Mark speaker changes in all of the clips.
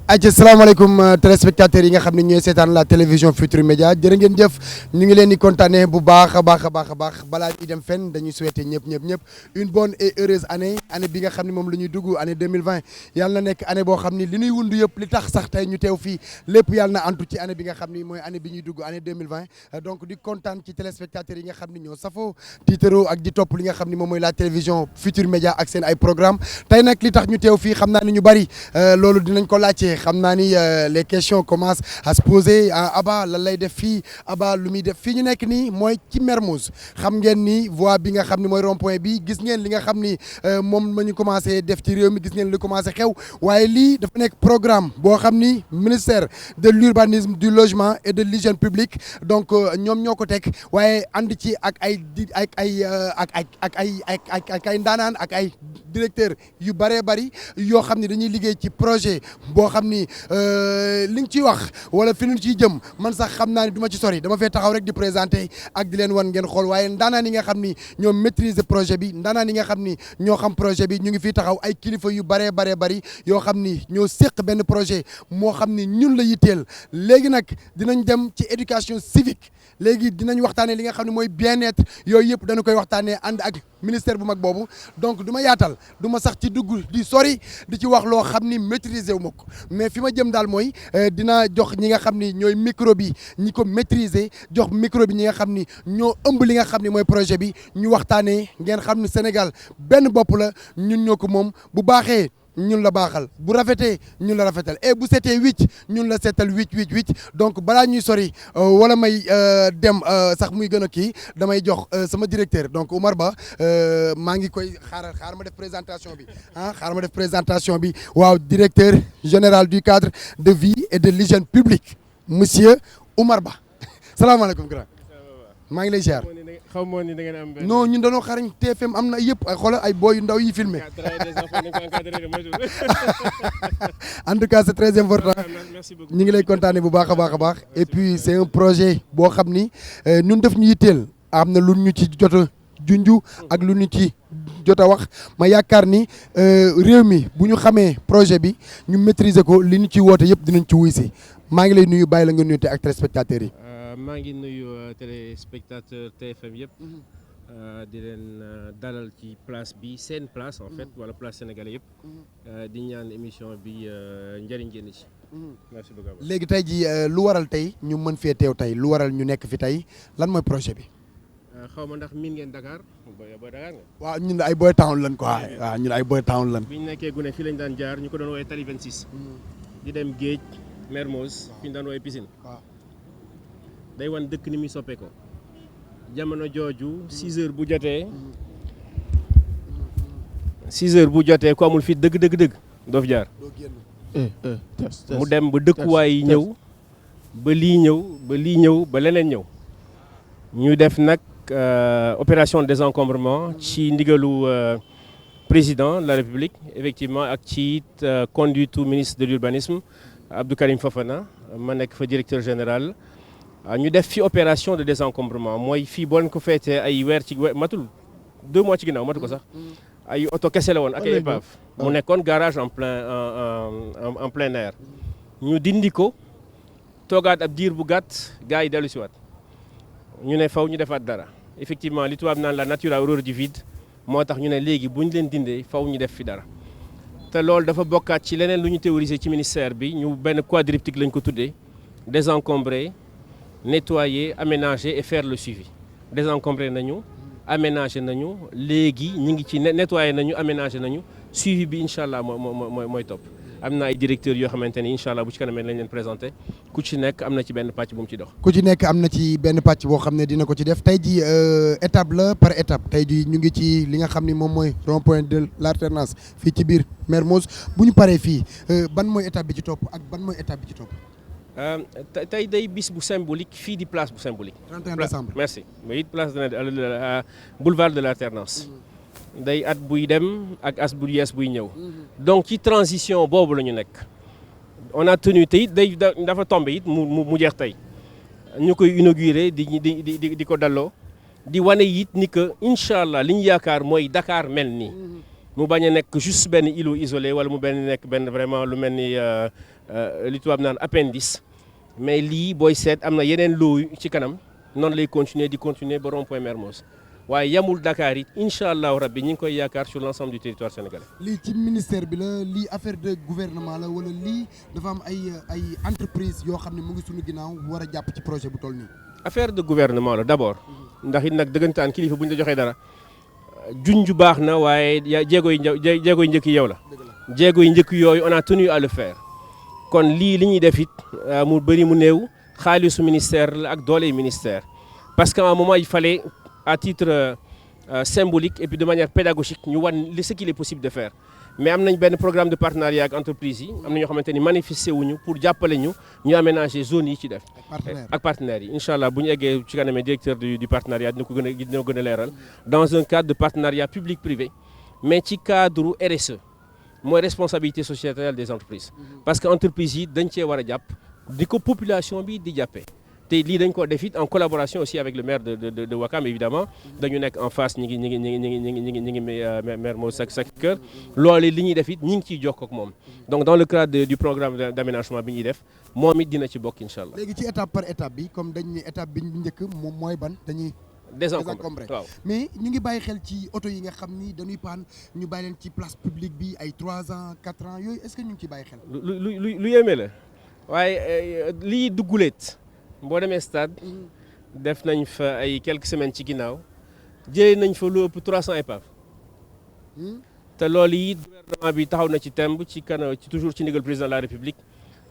Speaker 1: aja salaamaaleykum téléspectateurs yi nga xam ne ñooy seetaan la télévision Futurs Médias jërë ngeen jëf ñu ngi leen di kontaane bu baax a baax a baax a baax balaa ñuy dem fenn dañuy souhaiter ñëpp une bonne et heureuse année bi nga xam ne moom la ñuy dugg année 2020 yàlla na nekk année boo xam ni li ñuy wund yëpp li tax sax tey ñu teew fii lépp yàlla na antu ci année bi nga xam ni mooy année bi ñuy dugg année 2020 donc di kontaan ci téléspectateurs yi nga xam ni ñoo safoo tiitaro ak di topp li nga xam ni moom mooy la télévision Futurs Médias ak seen ay programme tey nag li tax ñu teew fii xam naa ni ñu bari loolu dinañ ko laajte xam naa ni les questions commencent à se poser Abba lan lay def fii Abba lu muy def fii ñu nekk nii mooy ci Mermoz xam ngeen ni voie bi nga xam ni mooy rond point bi gis ngeen li nga xam ni moom ma ñu commencé def ci réew mi gis ngeen li commencé xew waaye lii dafa nekk programme boo xam ni ministère de l'urbanisme du logement et de l'hygiène publique donc ñoom ñoo ko teg waaye ànd ci ak ay ndaanaan ak ay directeur yu bëree bëri yoo xam ni dañuy liggéey ci projet boo xam ni li nga ciy wax wala fi ñu ciy jëm man sax xam naa ni du ma ci sori dama fee taxaw rek di présenter ak di leen wan ngeen xool waaye ndaanaan yi nga xam ni ñoo maîtriser projet bi ndaanaan yi nga xam ni ñoo xam projet bi ñu ngi fii taxaw ay kilifa yu bëree bëri yoo xam ni ñoo séq benn projet moo xam ni ñun la yitteel léegi nag dinañ dem ci éducation civique léegi dinañ waxtaanee li nga xam ne mooy bien-être yooyu yëpp dañu koy waxtaanee ànd ak ministère bu mag boobu donc du ma yaatal du ma sax ci dugg di sori di ci wax loo xam ni maîtriser wu ma ko mais fi ma jëm daal mooy dinaa jox ñi nga xam ni ñooy micro bi ñi ko maîtriser jox micro bi ñi nga xam ni ñoo ëmb li nga xam ni mooy projet bi ñu waxtaanee ngeen xam ni Sénégal benn bopp la ñun ñoo ko moom bu baaxee ñun la baaxal bu rafetee ñun la rafetal et bu setee wicc ñun la seetal wicc donc balaa ñuy sori wala may dem sax muy gën a kii damay jox sama directeur donc Oumar Ba maa ngi koy xaar ma def présentation bi xaar ma def présentation bi waaw directeur général du cadre de vie et de l'hygiène publique monsieur Oumar Ba salaamaaleykum grand maa ngi lay ziar.
Speaker 2: xaw ma ni da ngeen am benn.
Speaker 1: non ñun dañoo xarañ TFM am na yëpp ay xoolal ay boy yu ndaw yi filmé en tout cas c'est très important ñu ngi lay kontaane bu baax a baax et puis c'est un projet boo xam ni ñun def ñu yitteel am na lu ñu ci jot a junju ak lu ñu ci jot a wax ma yaakaar ni réew mi bu ñu xamee projet bi ñu maîtriser ko li ñu ci woote yëpp dinañ ci wuy si maa ngi lay nuyu bàyyi la nga nuyu te ak téléspectateurs yi.
Speaker 2: maa ngi nuyu téléspectateur TFM yëpp di leen dalal ci place bi seen place en fait wala place sénégalais yëpp di ñaan émission bi njëriñ génn ci. merci beaucoup.
Speaker 1: léegi tey ji lu waral tey ñu mën fee teew tey lu waral ñu nekk fi tey lan mooy projet bi.
Speaker 2: xaw ma ndax miin ngeen Dakar booy Dakar nga.
Speaker 1: waaw ñun ay boy town lan quoi waaw ñun ay boy town lan.
Speaker 2: bi ñu nekkee gune fii lañ daan jaar ñu ko doon woowee Tali 26. di dem géej Mermoz fi ñu daan woowee piscine. day wan dëkk ni muy soppeekoo jamono jooju 6 heures bu jotee 6 heures bu jotee ku amul fit dëgg doo fi jaar mu dem ba dëkkuwaay yi ñëw ba lii ñëw ba leneen ñëw ñu def nag opération de désencombrement ci ndigalu président de la République effectivement ak ci conduite ministre de l'urbanisme Abdou Karim Fofana ma nekk fa directeur général ñu def fi opération de désencombrement mooy fii boo leen ko feetee ay weer ci matul 2 mois ci ginnaaw matu ko sax ay oto kese la woon ak ay épave mu nekkoon garage en plein air ñu dindi ko toogaat ab diir bu gàtt gars yi dellu si waat ñu ne faw ñu defaat dara effectivement li tubaab naan la nature a horreur du vide moo tax ñu ne léegi bu ñu leen dindee faw ñu def fi dara te loolu dafa bokkaat ci leneen lu ñu théoriser ci ministère bi ñu benn quadriptyque lañ ko tuddee désencombrer nettoyer, aménager et faire le suivi. Désencombrer nañu, aménager nañu, léegi ñu ngi ci nettoyer nañu, aménager nañu, suivi bi incha allah mooy topp. am na ay directeurs yoo xamante ni incha allah bu ci kanamee lañ leen présenté ku ci nekk am na ci benn pàcc bu mu ci dox.
Speaker 1: ku ci nekk am na ci benn pàcc boo xam ne dina ko ci def tey ji étape la par étape tey ji ñu ngi ci li nga xam ni moom mooy rond point de l'alternance fii ci biir Mermoz bu ñu paree fii ban mooy étape bi ci topp ak ban mooy étape bi ci topp.
Speaker 2: tey day bis bu symbolique fii di place bu symbolique.
Speaker 1: 31 décembre
Speaker 2: merci muy place de boulevard de l'alternance. day at buy dem ak as bu yees buy ñëw. donc ci transition boobu la ñu nekk. on a tenu te it day dafa tombé it mu jeex tey ñu koy inauguré di ko dalloo di wane it ni que incha allah li ñu yaakaar mooy Dakar mel nii. mu bañ a nekk juste benn îlot isolé wala mu benn nekk benn vraiment lu mel ni li tubaab naan appendice mais lii booy seet am na yeneen loo ci kanam noonu lay continuer ba rond-point Mermoz waaye yamul Dakar it incha allahu rabbi ñi ngi koy yaakaar sur l'ensemble du territoire sénégalais.
Speaker 1: lii ci ministère bi la lii affaire de gouvernement la wala lii dafa am ay entreprise yoo xam ne mu ngi suñu ginnaaw war a jàpp ci projet bu toll nii.
Speaker 2: affaire de gouvernement la d'abord ndax it nag dëggantaan kilifa bu ñu la joxee dara juñ ju baax na waaye jéego yi njëkk yow la. jéego yi njëkk yooyu on a tenu à le faire kon lii li ñuy def it mu bëri mu néew xaalisu ministère la ak doole ministère parce qu'à un moment il fallait à titre symbolique et puis de manière pédagogique ñu wan ce qu'il est possible de faire mais am nañ benn programme de partenariat ak entreprise yi am na ñoo xamante ni manifesté wuñu pour jàppale ñu aménager zone yi ci def ak partenaires yi incha allah bu ñu eggee ci kanamee directeur du partenariat dina ko gën a leeral dans un cadre de partenariat public privé mais ci cadre RSE mooy responsabilité sociétale des entreprises parce que entreprises yi dañ cee war a jàpp di ko population bi di jàppee te lii dañ ko def it en collaboration aussi avec le maire de Ouakam évidemment dañu nekk en face ñi ngi Mermoz Sacré-Cœur loolu li ñuy def it ñi ngi ciy jokkoo ak moom donc dans le cadre du programme d'aménagement bi ñuy def moom it dina ci bokk incha allah.
Speaker 1: léegi ci étape par étape bi comme dañ ne étape bi njëkk moom mooy ban dañuy. désencombré waaw mais ñu ngi bàyyi xel ci oto yi nga xam ni dañuy paan ñu bàyyi leen ci place publique bi ay 3 ans 4 ans yooyu est-ce que ñu ngi ciy bàyyi xel.
Speaker 2: lu yéeme la waaye lii dugguleet boo demee stade def nañ fa ay quelques semaines ci ginnaaw jëlee nañ fa lu ëpp 300 épaves te loolu it gouvernement bi taxaw na ci temb ci kanam ci toujours ci ndigal président de la république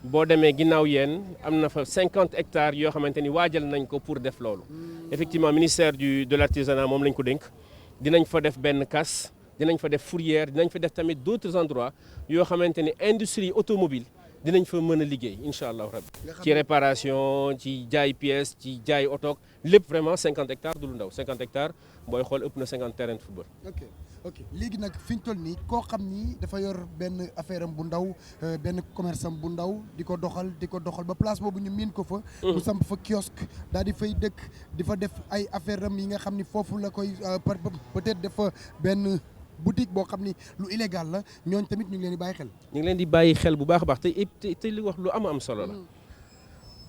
Speaker 2: boo demee ginnaaw yéen am na fa 50 hectares yoo xamante ni waajal nañ ko pour def loolu effectivement ministère de l'artisanat moom lañ ko dénk dinañ fa def benn casse dinañ fa def fourrière dinañ fa def tamit d'autres endroits yoo xamante ni industrie automobile dinañ fa mën a liggéey incha allah rabbi ci réparation ci jaay pièces ci jaay oto lépp vraiment 50 hectares du lu ndaw 50 hectares booy xool ëpp na 50 terrain de football.
Speaker 1: ok léegi nag fi ñu toll nii koo xam ni dafa yor benn affaire am bu ndaw benn commerce am bu ndaw di ko doxal ba place boobu ñu miin ko fa. mu samp fa kiosque daal di fay dëkk di fa def ay affaire am yi nga xam ni foofu la koy peut-être def fa benn. boutique boo xam ni lu illégal la ñooñ tamit ñu ngi leen di bàyyi xel. ñu ngi leen di bàyyi xel bu baax a baax te li wax lu am solo la.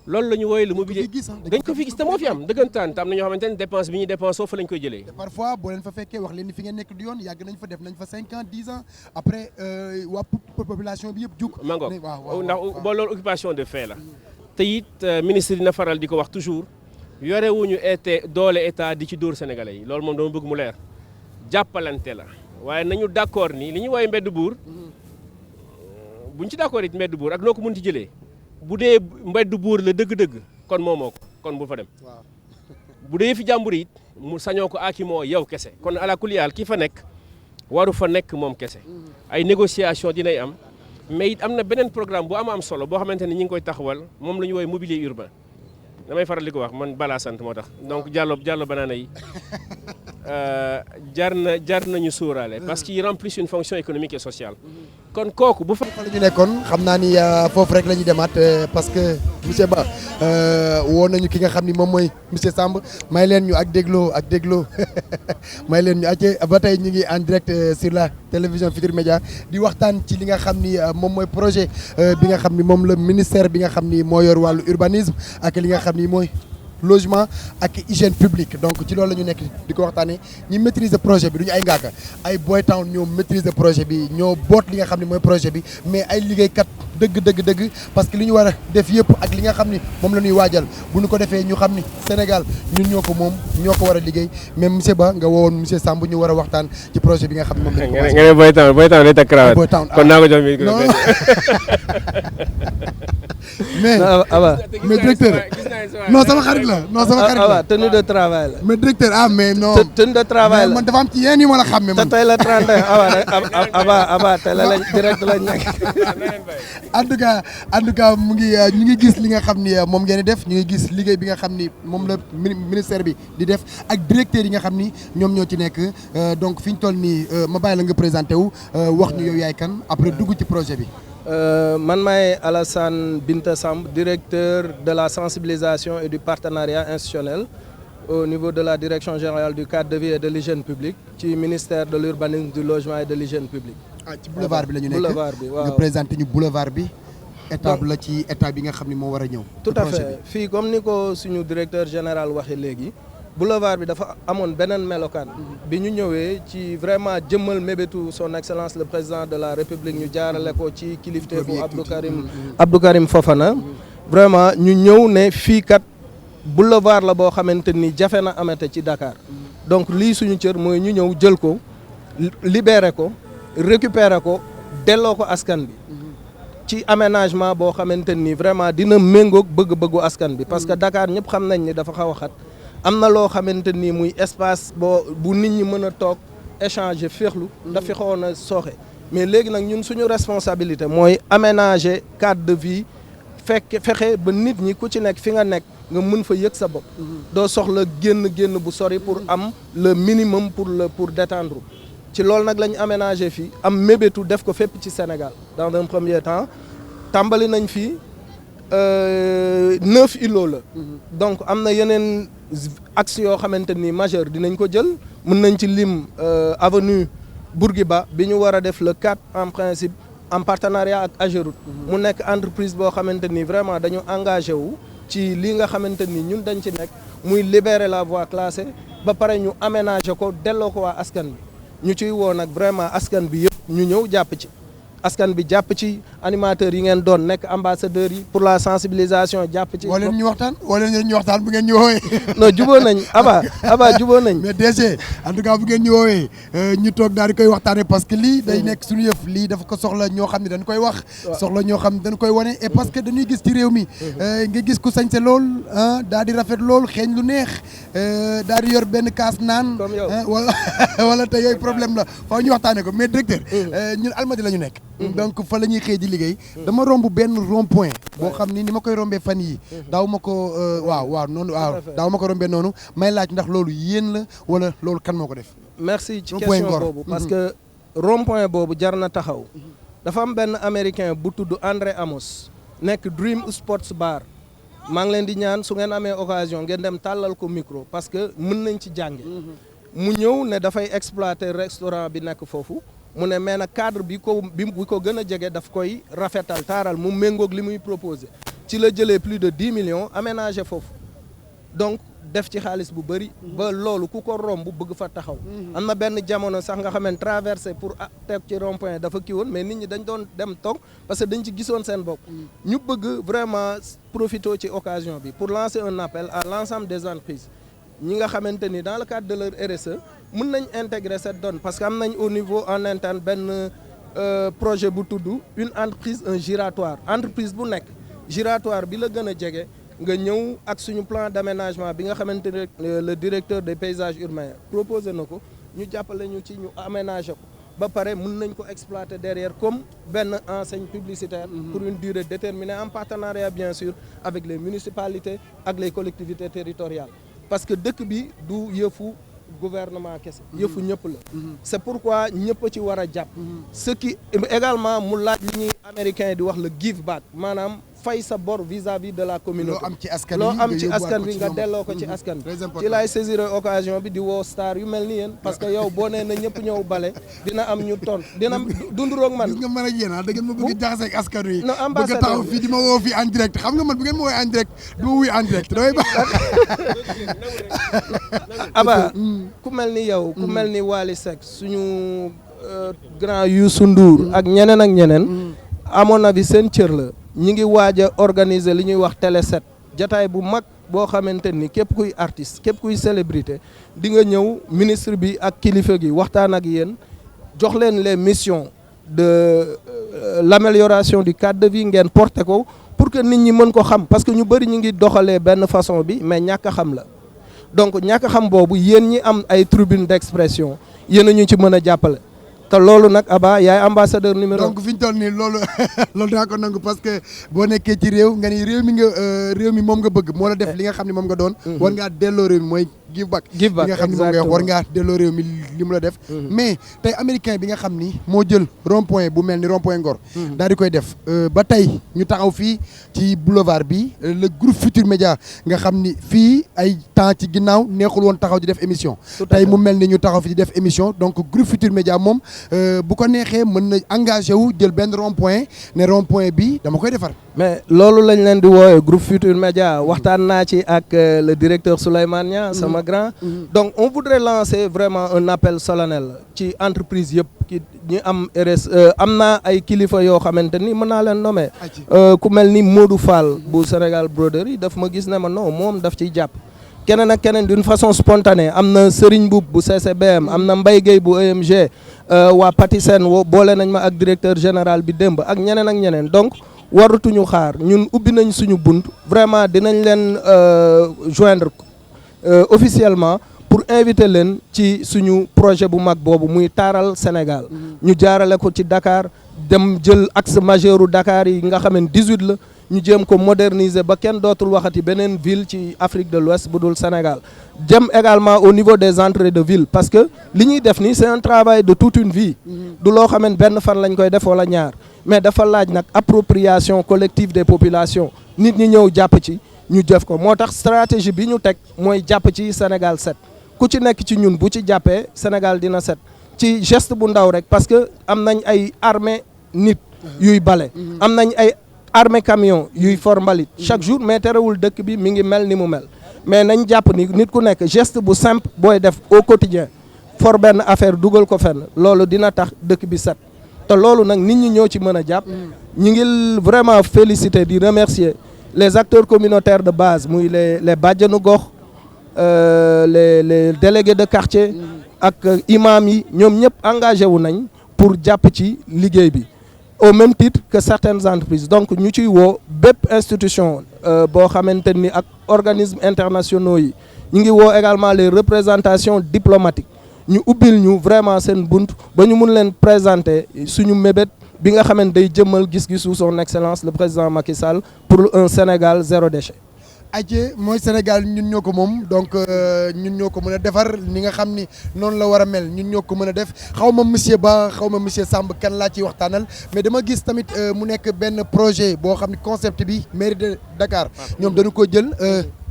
Speaker 1: loolu la ñu woowee le mobilier dañ ko fi gis te moo fi am dëggantaan te am na ñoo xamante ne dépense bi ñuy dépensé fa lañ koy jëlee. parfois boo leen fa fekkee wax leen ni fi ngeen nekk du yoon yàgg nañ fa def nañ fa 5 ans 10 ans après waa population bi yëpp jug. ma ngoog ndax boo loolu occupation de fait la. te it ministre dina faral di ko wax toujours yorewuñu doole état di ci dóor sénégalais yi loolu moom dama bëgg mu leer jàppalante la. waaye nañu d'accord ni li ñuy woowee mbedd buur buñ ci d'accord it mbedd buur ak noo ko mën ci jëlee bu dee mbedd buur la dëgg-dëgg kon moomoo ko kon bu fa dem bu dee fi jàmbur it mu sañoo ko aki moo yow kese kon ala kulli haal ki fa nekk waru fa nekk moom kese ay négociation dinay am mais it am na beneen programme bu am solo boo xamante ne ñi ngi koy taxawal moom la ñu woowee mobilier urbain damay faral di ko wax man balaa sant moo tax donc Diallo Banana yi jar nañu sóoraale parce qu'ils remplissent une fonction économique et sociale kon kooku bu fa la ñu nekkoon xam naa ni foofu rek la ñuy demaat parce que monsieur Ba woo nañu ki nga xam ni moom mooy monsieur Samb may leen ñu ak dégloo may leen ñu acce ba tey ñu ngi en direct sur la télévision Futurs Médias di waxtaan ci li nga xam ni moom mooy projet bi nga xam ni moom la ministère bi nga xam ni moo yor wàllu urbanisme ak li nga xam ni mooy logement ak hygiène publique donc ci loolu la ñu nekk di ko waxtaanee ñi maîtriser projet bi du ñu ay ngaaka ay boy town ñoo maîtriser projet bi ñoo boot li nga xam ne mooy projet bi mais ay liggéeykat dëgg parce que li ñu war a def yëpp ak li nga xam ni moom la ñuy waajal bu ñu ko defee ñu xam ni Sénégal ñun ñoo ko moom ñoo ko war a liggéey même monsieur Ba nga woowoon monsieur Samb ñu war a waxtaan ci projet bi nga xam ne moom la ñu.
Speaker 2: nga ne boy town day takk cravate.
Speaker 1: boy town
Speaker 2: kon naa ko jox micro.
Speaker 1: mais directeur non sama xarit la non sama xarit la
Speaker 3: tenue de travail la.
Speaker 1: mais directeur mais non.
Speaker 3: tenue de travail la
Speaker 1: man dafa am ci yenn yu ma la xam man.
Speaker 3: te tey la 31 Aba tey la lañ direct lañ nekk.
Speaker 1: en tout cas ñu ngi gis li nga xam ni moom ngeen di def ñu ngi gis liggéey bi nga xam ni moom la ministère bi di def ak directeur yi nga xam ni ñoom ñoo ci nekk donc fi ñu toll nii ma bàyyi la nga présenté wu wax ñu yow yaay kan après dugg ci projet bi.
Speaker 3: man maay Alassane Binta Samb directeur de la sensibilisation et du partenariat institutionnel au niveau de la direction générale du cadre de vie et de l'hygiène publique ci ministère de l'urbanisme, du logement et de l'hygiène publique.
Speaker 1: ci boulevard bi la ñu nekk
Speaker 3: boulevard bi waaw
Speaker 1: nga présenté ñu boulevard bi étape la ci état bi nga xam ne moo war a ñëw.
Speaker 3: tout à fait fii comme ni ko suñu directeur général waxee léegi boulevard bi dafa amoon beneen melokaan. bi ñu ñëwee ci vraiment jëmmal mébétu son excellence le président de la république ñu jaarale ko ci kilifteefu Abdou Karim Fofana. vraiment ñu ñëw ne fii kat boulevard la boo xamante ni jafe na amate ci Dakar. donc lii suñu cër mooy ñu ñëw jël ko libérer ko récupérer ko delloo ko askan bi. ci aménagement boo xamante ni vraiment dina méngoog bëgg-bëggu askan bi. parce que Dakar ñëpp xam nañ ni dafa xaw a xat. am na loo xamante ni muy espace bu nit ñi mën a toog échanger féexlu. dafa xawoon a sooxe. mais léegi nag ñun suñu responsabilité mooy aménager cadre de vie fexe ba nit ñi ku ci nekk fi nga nekk nga mën fa yëg sa bopp. doo soxla génn bu sori pour am le minimum pour détendre. ci loolu nag la ñu aménager fii am mébétu def ko fépp ci Sénégal dans un premier temps tàmbali nañ fii 9 îlots la. donc am na yeneen axes yoo xamante ni majeur dinañ ko jël mën nañ ci lim avenue Bourguiba bi ñu war a def le 4 en principe en partenariat ak Ageroute. mu nekk entreprise boo xamante ni vraiment dañu engagé wu ci li nga xamante ni ñun dañ ci nekk muy libérer la voie classée ba pare ñu aménager ko delloo ko waa askan bi. ñu ciy woo nag vraiment askan bi yëpp ñu ñëw jàpp ci askan bi jàpp ci animateurs yi ngeen doon nekk ambassadeurs yi pour la sensibilisation jàpp ci.
Speaker 1: woo leen ñu waxtaan bu ngeen ñu woowee.
Speaker 3: non jubóo nañ Aba jubóo nañ.
Speaker 1: mais DG en tout cas bu ngeen ñu woowee ñu toog daal di koy waxtaanee parce que lii day nekk suñu yëf lii dafa ko soxla ñoo xam ne dañ koy wax. soxla ñoo xam ne dañ koy wane et parce que dañuy gis ci réew mi. nga gis ku sañse lool daal di rafet lool xeeñ lu neex daal di yor benn kaas naan.
Speaker 3: comme yow
Speaker 1: wala te yooyu problème la faaw ñu waxtaanee ko mais directeur ñun Almadies la ñu nekk. donc fa la ñuy xëy di liggéey. dama romb benn rond point. boo xam ni ma koy rombee fan yi daaw ma ko daaw ma ko rombee noonu may laaj ndax loolu yéen la wala loolu kan moo ko def.
Speaker 3: merci ci question boobu parce que rond point boobu jar na taxaw. dafa am benn américain bu tudd André Amos nekk Dream Sports Bar maa ngi leen di ñaan su ngeen amee occasion ngeen dem tàllal ko micro parce que mën nañ ci jànge mu ñëw ne dafay exploiter restaurant bi nekk foofu. mu ne mais nag cadre bi ko gën a jege daf koy rafetal taaral mu méngoog li muy proposé ci la jëlee plus de 10 millions aménagé foofu donc def ci xaalis bu bëri ba loolu ku ko romb bëgg fa taxaw am na benn jamono sax nga xam ne traversé pour teg ci rond point dafa kii woon mais nit ñi dañ doon dem toog parce que dañ ci gisoon seen bopp ñu bëgg vraiment profité ci occasion bi pour lancer un appel à l'ensemble des entreprises ñi nga xamante ni dans le cadre de leur RSE mën nañ intégrer cette donne parce que am nañ au niveau en interne benn projet bu tudd une entreprise un giratoire entreprise bu nekk giratoire bi la gën a jege nga ñëw ak suñu plan d'aménagement bi nga xamante ne le directeur des paysages urbains proposé na ko ñu jàppale ñu ci ñu aménager ko ba pare mën nañ ko exploiter derrière comme benn enseigne publicitaire pour une durée déterminée en partenariat bien sûr avec les municipalités ak les collectivités territoriales parce que dëkk bi du yëfu gouvernement kese yëfu ñëpp la c'est pourquoi ñëpp ci war a jàpp ce qui également mu laaj li ñuy américain di wax le give back maanaam fay sa bor vis-à-vis de la communauté
Speaker 1: loo am ci askan
Speaker 3: bi nga delloo ko ci askan bi ci laay saisir occasion bi di woo star yu mel ni yéen parce que yow boo nee na ñëpp ñëw bale dina am ñu tontu dina dunduroog man
Speaker 1: gis nga mën ak yéen da ngeen ma bëgg jaxase ak askan wi
Speaker 3: non
Speaker 1: bëgg a taxaw fii di ma woo fii en direct xam nga man bu ngeen ma woowee en direct du ma wuy en direct damay ba
Speaker 3: Aba ku mel ni yow ku mel ni Wally Seck suñu grand Youssou Ndour ak ñeneen à mon avis seen cër la ñi ngi waaj a organiser li ñuy wax télé 7 jataay bu mag boo xamante ni képp kuy artiste képp kuy célébrité di nga ñëw ministre bi ak kilifa gi waxtaan ak yéen jox leen les missions de l'amélioration du cadre de vie ngeen porté ko pour que nit ñi mën ko xam parce que ñu bëri ñu ngi doxalee benn façon bi mais ñàkk a xam la donc ñàkk a xam boobu yéen ñi am ay tribune d'expression yéen a ñu ci mën a jàppale te loolu nag Aba yaay ambassadeur numéro.
Speaker 1: donc fi ñu toll nii loolu daa ko nangu parce que boo nekkee ci réew nga ni réew mi moom nga bëgg moo la def li nga xam ne moom nga doon. war ngaa delloo réew mi mooy give back
Speaker 3: give back
Speaker 1: bi nga xam ni moom ngay war ngaa delloo réew mi li mu la def mais tey américain bi nga xam ni moo jël rond point bu mel ni rond point Ngor daal di koy def ba tey ñu taxaw fii ci boulevard bi le groupe Futur Média nga xam ni fii ay temps ci ginnaaw neexul woon taxaw di def émission tey mu mel ni ñu taxaw fi di def émission donc groupe Futur Média moom bu ko neexee mën na engagé wu jël benn rond point ne rond point bi dama koy defar
Speaker 3: mais loolu lañ leen di woowe groupe Futur Média waxtaan naa ci ak le directeur Souleymane Niang sama grand donc on voudrait lancer vraiment un appel solennel ci entreprise yëpp ki ñi am RSE am naa ay kilifa yoo xamante ni mën naa leen nommer ku mel ni Modou Fall bu Sénégal Broderie daf ma gis ne ma non moom daf ciy jàpp keneen ak keneen d'une façon spontanée am na Serigne Boub bu CCBM am na Mbaye Gueye bu EMG waa Patisen boole nañ ma ak directeur général bi démb ak ñeneen donc waratuñu xaar ñun ubbi nañ suñu bunt vraiment dinañ leen joindre officiellement pour inviter leen ci suñu projet bu mag boobu muy taaral Sénégal ñu jaarale ko ci Dakar dem jël axe majeur u Dakar yi nga xam ne 18 la ñu jéem ko moderniser ba kenn dootul waxati beneen ville ci Afrique de l'Ouest bu dul Sénégal jëm également au niveau des entrées de ville parce que li ñuy def nii c'est un travail de toute une vie du loo xam ne benn fan lañ koy def wala ñaar mais dafa laaj nag appropriation collective des populations nit ñi ñëw jàpp ci ñu def ko moo tax stratégie bi ñu teg mooy jàpp ci Sénégal set ku ci nekk ci ñun bu ci jàppee Sénégal dina set ci geste bu ndaw rek parce que am nañ ay armée nit yuy bale am nañ ay armée camion yuy for mbalit chaque jour mais terewul dëkk bi mi ngi mel ni mu mel mais nañ jàpp ni nit ku nekk geste bu simple booy def au quotidien for benn affaire dugal ko fenn loolu dina tax dëkk bi set te loolu nag nit ñi ñoo ci mën a jàpp ñi ngi vraiment féliciter di remercier les acteurs communautaires de base muy les bàjjanu gox les délégués de quartier ak imam yi ñoom ñëpp engagé wu nañ pour jàpp ci liggéey bi au même titre que certaines entreprises donc ñu ciy woo bépp institution boo xamante ni ak organismes internationaux yi ñu ngi woo également les représentations diplomatiques ñu ubbil ñu vraiment seen bunt ba ñu mun leen présenter suñu mébét bi nga xamante day jëmmal gis-gisu son excellence le président Macky Sall pour un Sénégal zéro déchet.
Speaker 1: Adji mooy Sénégal ñun ñoo ko moom donc ñun ñoo ko mën a defar ni nga xam ni noonu la war a mel ñun ñoo ko mën a def xaw ma monsieur Ba xaw ma monsieur Samb kan laa ciy waxtaanal mais dama gis tamit mu nekk benn projet boo xam ni concept bi mairie de Dakar ñoom dañu ko jël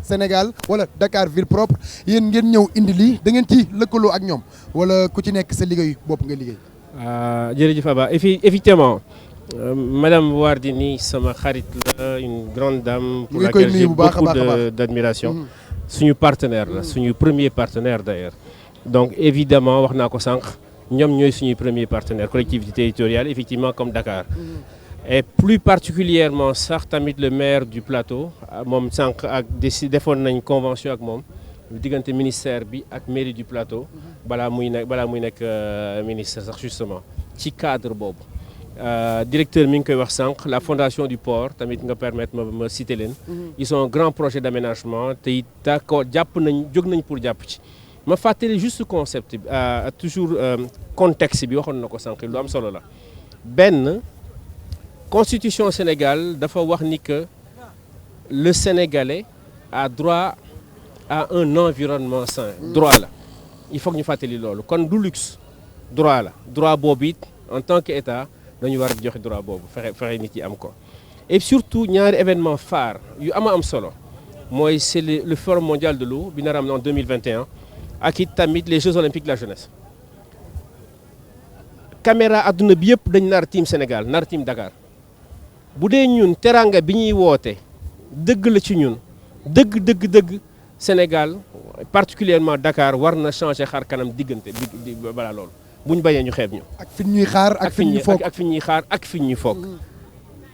Speaker 1: Sénégal wala Dakar ville propre yéen ngeen ñëw indi lii da ngeen ci lëkkaloo ak ñoom wala ku ci nekk sa liggéeyu bopp nga liggéey.
Speaker 2: jërëjëf Aba effectivement. Madame Wardini sama xarit la une grande dame pour laquelle j'ai beaucoup d'admiration suñu partenaire la suñu premier partenaire d'ailleurs donc évidemment wax naa ko sànq ñoom ñooy suñuy premier partenaire collectivité territoriale effectivement comme Dakar et plus particulièrement sax tamit le maire du plateau moom sànq ak defoon nañ convention ak moom diggante ministère bi ak mairie du plateau balaa muy nekk ministre sax justement ci cadre boobu directeur mi ngi koy wax sànq la fondation du port tamit nga permettre ma citer leen ils ont un grand projet d'aménagement te it d'accord jóg nañ pour jàpp ci ma fàttali juste concept bi toujours contexte bi waxoon na ko sànq lu am solo la benn constitution Sénégal dafa wax ni que le Sénégalais a droit à un environnement sain droit la il faut que ñu fàttali loolu kon du luxe droit la droit boobu it en tant que État dañu war a joxe droit boobu fexe nit yi am ko et surtout ñaari événement phare yu am solo mooy c'est le forum mondial de l'eau bi nar a am en 2021 ak it tamit les Jeux olympiques de la jeunesse caméra adduna bi yëpp dañ nar team Sénégal nar team Dakar bu dee ñun teranga bi ñuy woote dëgg la ci ñun dëgg Sénégal particulièrement Dakar war na changer xar kanam diggante bi balaa loolu bu ñu bañee ñu xeeb ñu.
Speaker 1: ak fi ñuy xaar ak fi ñuy foog
Speaker 2: ak fi ñuy xaar ak fi ñuy foog.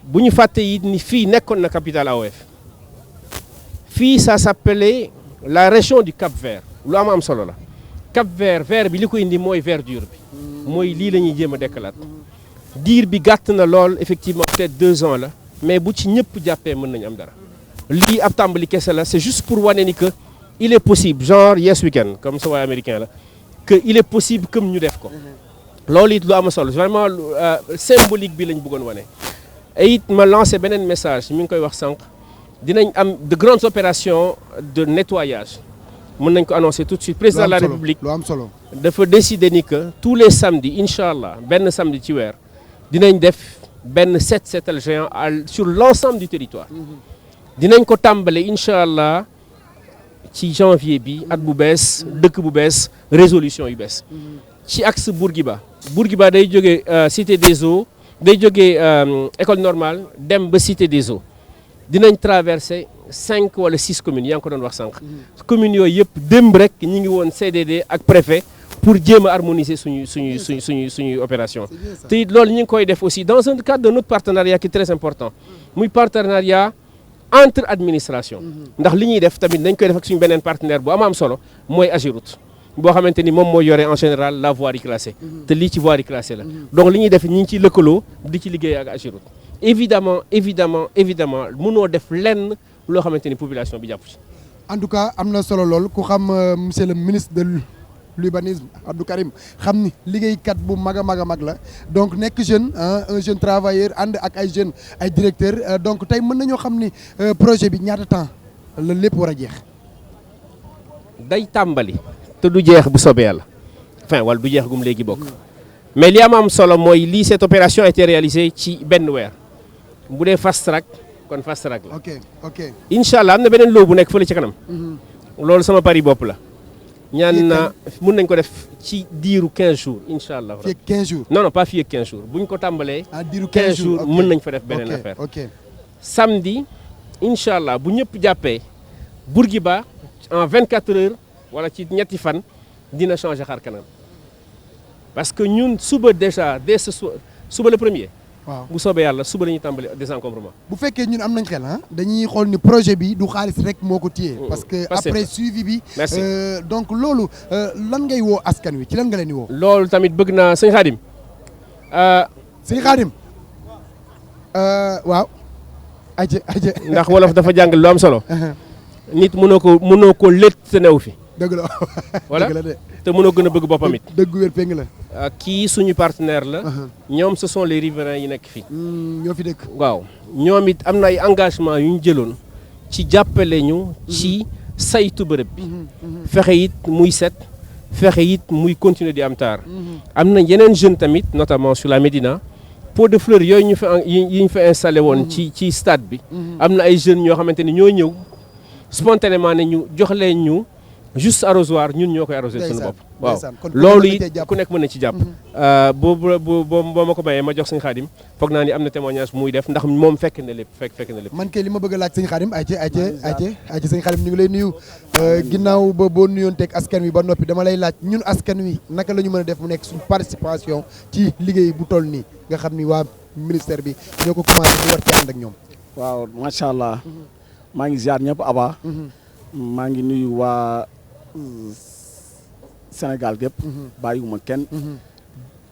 Speaker 2: bu ñu fàtte it ni fii nekkoon na capitale AOF. fii ça s'appelait la région du Cap-Vert lu am solo la. Cap-Vert vert bi li ko indi mooy verdure bi. mooy lii la ñuy jéem a dekkalaat. diir bi gàtt na lool effectivement peut-être 2 ans la. mais bu ci ñëpp jàppee mën nañu am dara. lii ab tàmbali kese la c'est juste pour wane ni que il est possible genre yes weekend comme sa waay américain la. que il est possible comme ñu def ko loolu it lu am solo vraiment symbolique bi lañ bëggoon wane et it ma lancé beneen message mi ngi koy wax sànq dinañ am de grandes opérations de nettoyage mën nañ ko annoncer tout de suite président de la République
Speaker 1: lu am solo
Speaker 2: dafa décider ni que tous les samedis incha allah benn samedi ci weer dinañ def benn set setal géant sur l'ensemble du territoire dinañ ko tàmbale incha allah ci janvier bi at bu bees dëkk bu bees résolution yu bees ci axe Bourguiba day jógee cité des eaux day jógee école normale dem ba cité des eaux dinañ traverser 5 wala 6 communes yaa ngi ko doon wax sànq communes yooyu yëpp démb rek ñi ngi woon CDD ak préfet pour jéem a harmoniser suñuy opération te it loolu ñu ngi koy def aussi dans un cadre de notre partenariat qui est très important muy partenariat entre administration ndax li ñuy def tamit dañ koy def ak suñu beneen partenaire bu am solo mooy Ageroute boo xamante ni moom mooy yore en général la voirie classée te lii ci voirie classée la donc li ñuy def ñi ngi ciy lëkkaloo di ci liggéey ak Ageroute évidemment mënoo def lenn loo xamante ni population bi jàpp ci.
Speaker 1: en tout cas am na solo lool ku xam monsieur le ministre de l'urbanisme Abdou Karim xam ni liggéeykat bu mag a mag la donc nekk jeune un jeune travailleur ànd ak ay jeunes ay directeurs donc tey mën nañoo xam ni projet bi ñaata temps la lépp war a jeex.
Speaker 2: day tàmbali te du jeex bu soobee yàlla enfin wala du jeex gum léegi bokk mais li am solo mooy lii cette opération a été réalisée ci benn weer bu dee fast track kon fast track la. ok incha allah am na beneen loo bu nekk fële ci kanam. loolu sama pari bopp la. ñaan na mun nañ ko def ci diiru 15 jours incha allah.
Speaker 1: fii ak 15 jours.
Speaker 2: non pas fii ak 15 jours bu ñu ko tàmbalee.
Speaker 1: diiru 15 jours
Speaker 2: mën nañ fa def beneen affaire. samedi incha allah bu ñëpp jàppee Bourguiba en 24 heures wala ci ñetti fan dina changer xar kanam parce que ñun suba déjà dès ce soir suba le premier.
Speaker 1: waaw
Speaker 2: bu soobee yàlla suba la ñuy tàmbali désencombrement.
Speaker 1: bu fekkee ñun am nañ xel dañuy xool ni projet bi du xaalis rek moo ko téye. parce que après suivi bi.
Speaker 2: merci
Speaker 1: donc loolu lan ngay woo askan wi ci lan nga leen di woo.
Speaker 2: loolu tamit bëgg naa sëñ Khadim.
Speaker 1: sëñ Khadim waaw. aje
Speaker 2: ndax wolof dafa jàng lu am solo. nit mënoo ko létt te new fi.
Speaker 1: dëgg la
Speaker 2: voilà
Speaker 1: dëgg la de.
Speaker 2: te mënoo gën a bëgg boppam it.
Speaker 1: dëgg wér péng la.
Speaker 2: kii suñu partenaire la. ñoom ce sont les riverains yi nekk fii.
Speaker 1: ñoo fi dëkk.
Speaker 2: waaw ñoom it am na ay engagement yu ñu jëloon ci jàppale ñu. ci saytu bërëb bi. fexe it muy set. fexe it muy continuer di am taar. am na yeneen jeunes tamit notamment sur la Médina. pot de fleurs yooyu ñu fa installé woon. ci stade bi. am na ay jeunes ñoo xamante ni ñoo ñëw spontanément ne ñu jox leen ñu. juste arrosoir ñun ñoo koy arrosé suñu bopp waaw loolu it ku nekk mën na ci jàpp boo ma ko mayee ma jox sëñ Khadim foog naa ni am na témoignage muy def ndax moom fekk na lépp fekk na lépp
Speaker 1: man kay li ma bëgg a laaj sëñ Khadim ayca sëñ Khadim ñu ngi lay nuyu ginnaaw ba boo nuyoon teg askan wi ba noppi dama lay laaj ñun askan wi naka la ñu mën a def mu nekk suñu participation ci liggéey bu toll nii nga xam ni waa ministère bi ñoo ko commencé di war ci ànd ak ñoom.
Speaker 4: waaw macha allah maa ngi ziar ñëpp Aba maa ngi nuyu waa Sénégal gépp bàyyiwuma kenn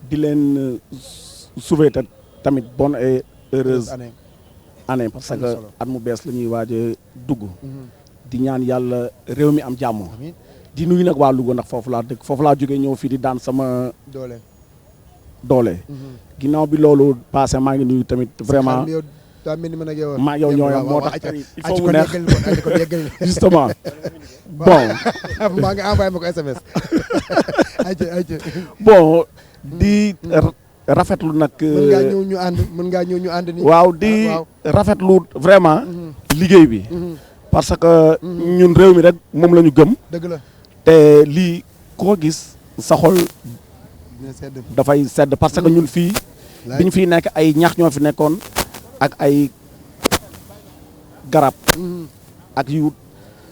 Speaker 4: di leen souhaiter tamit bonne et heureuse année parce que at mu bees la ñuy waaj a dugg di ñaan yàlla réew mi am jàmm di nuyu nag waa Louga ndax foofu laa dëkk foofu laa jógee ñëw fii di daan sama doole ginnaaw bi loolu passé maa ngi nuyu tamit vraiment maa yow ñoo yam moo tax il faut mu neex justement bon
Speaker 1: maa ngi envoyé ma ko SMS
Speaker 4: bon di rafetlu nag
Speaker 1: mën ngaa ñëw ñu ànd ni
Speaker 4: waaw di rafetlu vraiment liggéey bi parce que ñun réew mi rek moom la ñu gëm
Speaker 1: dëgg la
Speaker 4: te lii koo gis sa xol dafay sedd parce que ñun fii biñ fiy nekk ay ñax ñoo fi nekkoon ak ay garab ak yu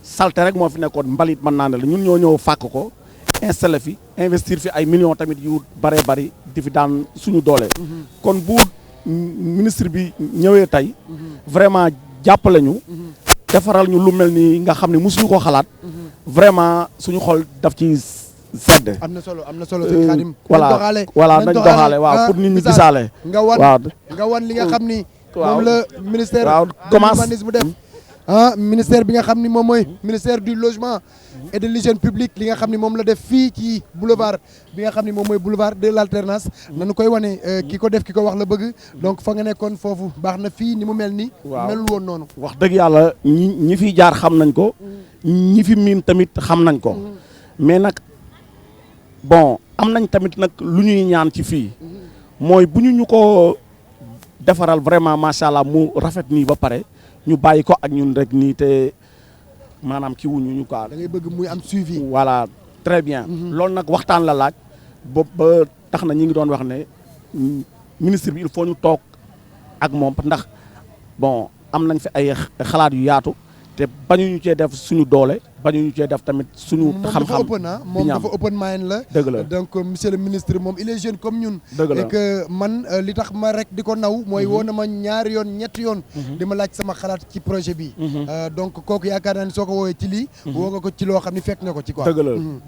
Speaker 4: salte rek moo fi nekkoon mbalit mën naa ne la ñun ñoo ñëw fàkk ko installé fi investir fi ay millions tamit yu bëree bëri di fi daan suñu doole. kon bu ministre bi ñëwee tey vraiment jàppale ñu defaral ñu lu mel ni nga xam ne mosuñu ko xalaat vraiment suñu xol daf ci sedd.
Speaker 1: am na solo sëñ Khadim.
Speaker 4: voilà nañ doxaale waaw pour nit ñi gisaale.
Speaker 1: nga wan li nga xam ni. moom la ministère du urbanisme def ministère bi nga xam ni moom mooy ministère du logement et de l'hygiène publique li nga xam ni moom la def fii ci boulevard bi nga xam ni moom mooy boulevard de l'alternance nañu koy wane ki ko def ki ko wax la bëgg donc fa nga nekkoon foofu baax na fii ni mu mel ni melul woon noonu
Speaker 4: wax dëgg yàlla ñi fiy jaar xam nañ ko ñi fi miin tamit xam nañ ko mais nag bon am nañ tamit nag lu ñuy ñaan ci fii mooy bu ñu ko defaral vraiment macha allah mu rafet nii ba pare ñu bàyyi ko ak ñun rek nii te maanaam kii wuñu ñu quoi.
Speaker 1: da ngay bëgg muy am suivi.
Speaker 4: voilà très bien. loolu nag waxtaan la laaj ba tax na ñi ngi doon wax ne ministre bi il faut ñu toog ak moom ndax bon am nañ fi ay xalaat yu yaatu te bañuñu cee def suñu doole bañuñu cee def tamit suñu. xam-xam
Speaker 1: moom dafa open mind la.
Speaker 4: dëgg la
Speaker 1: donc monsieur le ministre moom il est jeune comme ñun.
Speaker 4: dëgg la
Speaker 1: et que man li tax ma rek di ko naw. mooy woo na ma ñaari yoon ñetti yoon. di ma laaj sama xalaat ci projet bi. donc kooku yaakaar naa ne soo ko woowee ci lii. woo nga ko ci loo xam ne fekk nga ko ci quoi.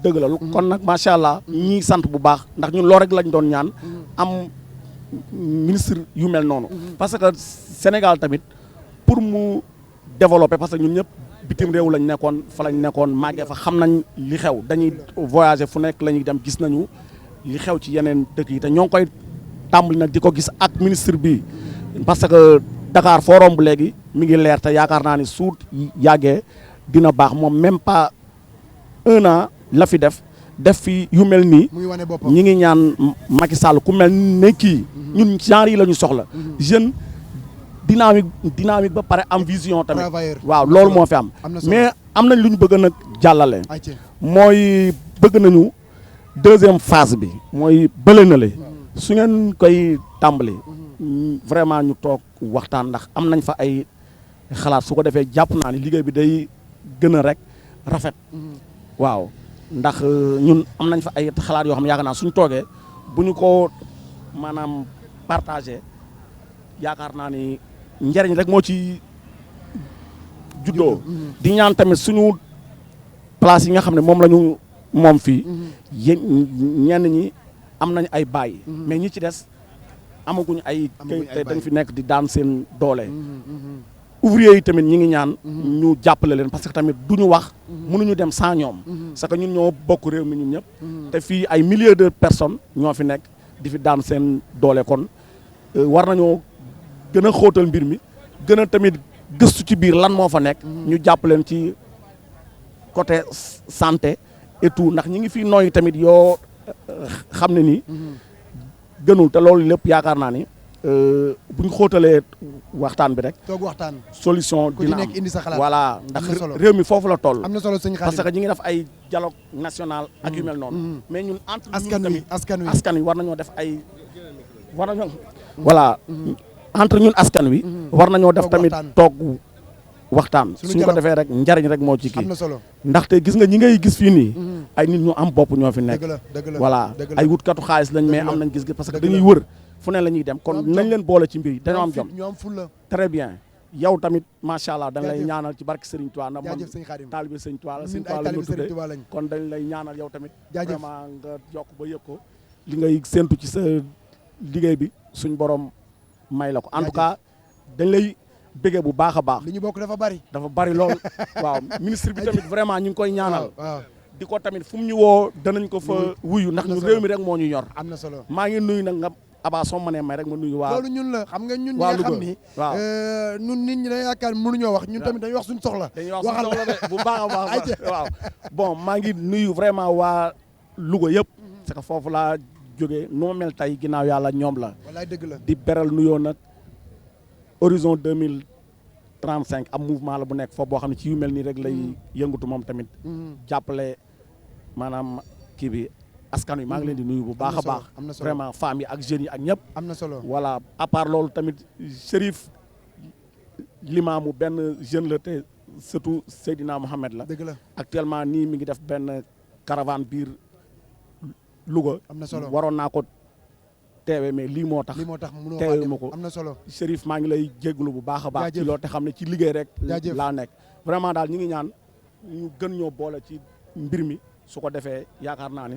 Speaker 4: dëgg la kon nag macha allah. ñii sant bu baax ndax ñun loolu rek lañ doon ñaan. am ministre yu mel noonu. parce que Sénégal tamit pour mu développer parce que ñun ñëpp. bitim réew lañ nekkoon fa lañ nekkoon màggee fa xam nañ li xew dañuy voyager fu nekk la ñuy dem gis nañu li xew ci yeneen dëkk yi te ñoo ngi koy tàmbali nag di ko gis ak ministre bi parce que Dakar foo romb léegi mi ngi leer te yaakaar naa ni suut yàggee dina baax moom même pas 1 an la fi def fi yu mel nii ñi ngi ñaan Macky Sall ku mel ne kii ñun genre yi la ñu soxla jeune dynamique ba pare am vision tamit waaw loolu moo fi am mais am nañ lu ñu bëgg nag jàllale mooy bëgg nañu 2e phase bi mooy bële na le su ngeen koy tàmbali vraiment ñu toog waxtaan ndax am nañ fa ay xalaat su ko defee jàpp naa ni liggéey bi day gën a rek rafet waaw ndax ñun am nañ fa ay xalaat yoo xam ne yaakaar naa suñu toogee bu ñu ko maanaam partagé yaakaar naa ni njëriñ rek moo ci juddoo di ñaan tamit suñu place yi nga xam ne moom la ñu moom fii yéen ñenn ñi am nañ ay baay mais ñi ci des amaguñ ay kayit te dañ fi nekk di daan seen doole ouvrier yi tamit ñi ngi ñaan ñu jàppale leen parce que tamit duñu wax mënuñu dem sans ñoom parce que ñun ñoo bokk réew mi ñun ñëpp te fii ay milliers de personnes ñoo fi nekk di fi daan seen doole kon war nañoo gën a xóotal mbir mi gën a tamit gëstu ci biir lan moo fa nekk ñu jàpp leen ci côté santé et tout ndax ñi ngi fi nooyi tamit yoo xam ne nii gënul te loolu lépp yaakaar naa ni bu ñu xóotalee waxtaan bi rek
Speaker 1: toog waxtaan
Speaker 4: solution dina am
Speaker 1: indi sa xalaat
Speaker 4: voilà ndax réew mi foofu la toll
Speaker 1: am na solo sëñ Khadim
Speaker 4: parce que ñi ngi def ay dialogue national ak yu mel noonu mais ñun entre
Speaker 1: askan wi
Speaker 4: war nañoo def ay war nañoo voilà entre ñun askan wi war nañoo def tamit toog waxtaan suñ ko defee rek njariñ rek moo ci kii
Speaker 1: am na solo
Speaker 4: ndaxte gis nga ñi ngay gis fii nii ay nit ñu am bopp ñoo fi nekk voilà ay wutkatu xaalis lañ mais am nañ gis parce que dañuy wër fu ne la ñuy dem kon nañ leen boole ci mbir yi dañoo am jom très bien yow tamit macha allah dañ lay ñaanal ci barke Serigne Touba ndax man taalibe Serigne Touba la Serigne Touba la ñu tuddee kon dañ lay ñaanal yow tamit vraiment nga yokk ba yëg ko li ngay séntu ci sa liggéey bi suñ borom may la ko en tout cas dañ lay bëggee bu baax a baax.
Speaker 1: li ñu bokk dafa bari
Speaker 4: lool waaw ministre bi tamit vraiment ñu ngi koy ñaanal. di ko tamit fu mu ñu woo danañ ko fa wuyu ndax ñu réew mi rek moo ñu ñor.
Speaker 1: am na solo
Speaker 4: maa ngi nuyu nag nga Aba soo mënee may rek ma nuyu waa.
Speaker 1: loolu ñun la xam nga ñun ñi nga xam ni.
Speaker 4: waaw
Speaker 1: ñun nit ñi dañuy yaakaar mënuñoo wax ñun tamit dañuy wax suñu soxla.
Speaker 4: dañuy wax suñu soxla de bu baax a baax waaw. bon maa ngi nuyu vraiment waa Louga yëpp. parce que foofu laa jógee nu ma mel tey ginnaaw yàlla ñoom la.
Speaker 1: wallaay dëgg la
Speaker 4: di beral nuyoo nag horizon 2035 am mouvement la bu nekk foofu boo xam ne ci yu mel nii rek lay yëngatu moom tamit. jàppale maanaam kii bi askan wi maa ngi leen di nuyu bu baax a baax. vraiment femmes yi ak jeunes yi ak ñëpp.
Speaker 1: am na solo
Speaker 4: voilà à part loolu tamit Chérif Limamou benn jeune la te surtout Seydina Mohamed la.
Speaker 1: dëgg la
Speaker 4: actuellement nii mi ngi def benn caravane biir Louga.
Speaker 1: am na solo
Speaker 4: waroon naa ko teewe mais lii moo tax teewe ma ko
Speaker 1: am na solo
Speaker 4: Chérif maa ngi lay jégalu bu baax a baax ci loolu te xam ne ci liggéey rek laa nekk vraiment daal ñi ngi ñaan ñu gën ñoo boole ci mbir mi su ko defee yaakaar naa ni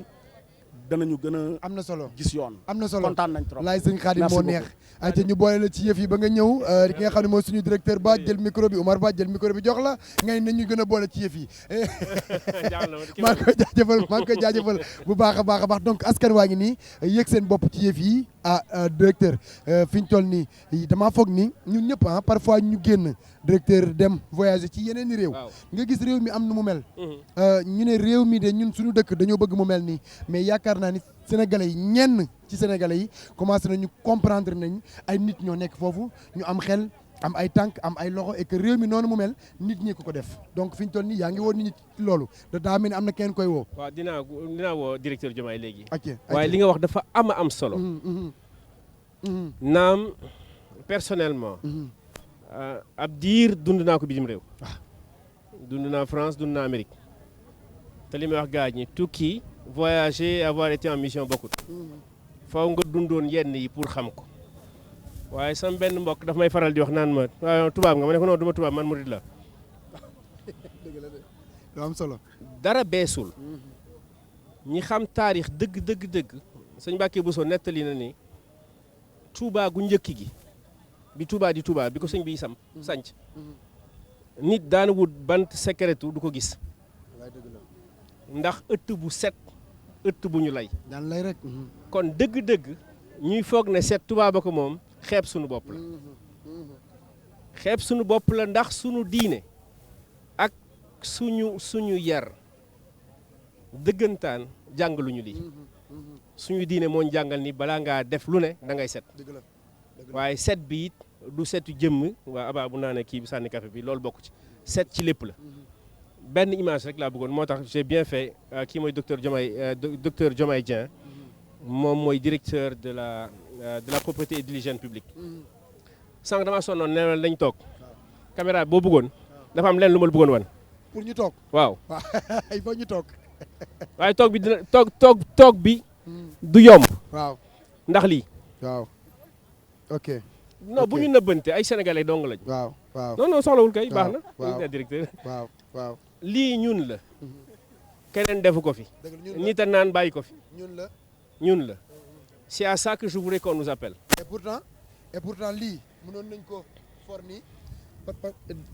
Speaker 4: danañu gën a
Speaker 1: am na solo
Speaker 4: gis yoon.
Speaker 1: am na solo
Speaker 4: kontaan nañ trop.
Speaker 1: laay sëñ Khadim
Speaker 4: Merci
Speaker 1: moo
Speaker 4: beaucoup.
Speaker 1: neex ay te ñu boole la ci yëf yi ba nga ñëw ki nga xam ne mooy suñu directeur ba jël micro bi Oumar Ba jël micro bi jox la ngay nañu gën a boole ci yëf yi maa ngi koy jaajëfal bu baax a baax donc askan waa ngi nii yëg seen bopp ci yëf yi directeur fi ñu toll nii damaa foog ni ñun ñëpp parfois ñu génn directeur dem voyager ci yeneen i réew nga gis réew mi am nu mu mel ñu ne réew mi de ñun suñu dëkk dañoo bëgg mu mel nii mais yaakaar naa ni sénégalais yi ñenn ci sénégalais yi commencé nañu comprendre nañ ay nit ñoo nekk foofu ñu am xel am ay tànk am ay loxo et que réew mi noonu mu mel nit ñi ko def donc fi ñu toll nii yaa ngi woo nit ñi ci loolu daa mel ni am na kenn koy woo.
Speaker 2: waaw dinaa woo directeur Diomaye léegi.
Speaker 1: ok
Speaker 2: waaye li nga wax dafa am solo. naam personnellement. ab diir dund naa ko bitim réew. dund naa France dund naa Amérique. te li may wax gars ñi tukki voyager avoir été en mission bokkut. faw nga dundoon yenn yi pour xam ko. waaye sama benn mbokk daf may faral di wax naan ma waaye tubaab nga ma ne ko non duma tubaab man murid la.
Speaker 1: dëgg la de am solo.
Speaker 2: dara beesul. ñi xam taarix dëgg sëñ Mbàkke Bousso nettali na ni Touba gu njëkk gi bi Touba di Touba bi ko sëñ bi sanc nit daana wut bant secretu du ko gis ndax ëtt bu set ëtt bu ñu lay
Speaker 1: daan lay rek.
Speaker 2: kon dëgg ñuy foog ne set Touba ba ko moom xeeb sunu bopp la xeeb sunu bopp la ndax sunu diine ak suñu yar dëggantaan jàngaluñu lii suñu diine moo ñu jàngal ni balaa ngaa def lu ne da ngay set waaye set bi it du setu jëmm waa abaa bu naa ne kii bi sànni café bi loolu bokk ci set ci lépp la benn image rek laa bëggoon moo tax j'ai bien fait kii mooy docteur Diomaye Dieng moom mooy directeur de la propreté et de l'hygiène publique sànq damaa sonnoon ne lañ toog caméra boo bëggoon dafa am leen lu ma la bëggoon wan
Speaker 1: pour ñu toog
Speaker 2: waaw
Speaker 1: il faut ñu toog
Speaker 2: waaye toog bi dina toog bi du yomb
Speaker 1: waaw
Speaker 2: ndax lii
Speaker 1: waaw ok
Speaker 2: non bu ñu nëbbante ay sénégalais dong lañ
Speaker 1: waaw
Speaker 2: non soxlawul kay baax
Speaker 1: waaw
Speaker 2: na directeur
Speaker 1: waaw
Speaker 2: lii ñun la keneen defu ko fi nit a naan bàyyi ko fi ñun la c'est à ça que je voudrais qu'on nous appelle
Speaker 1: et pourtant lii mënoon nañ ko for nii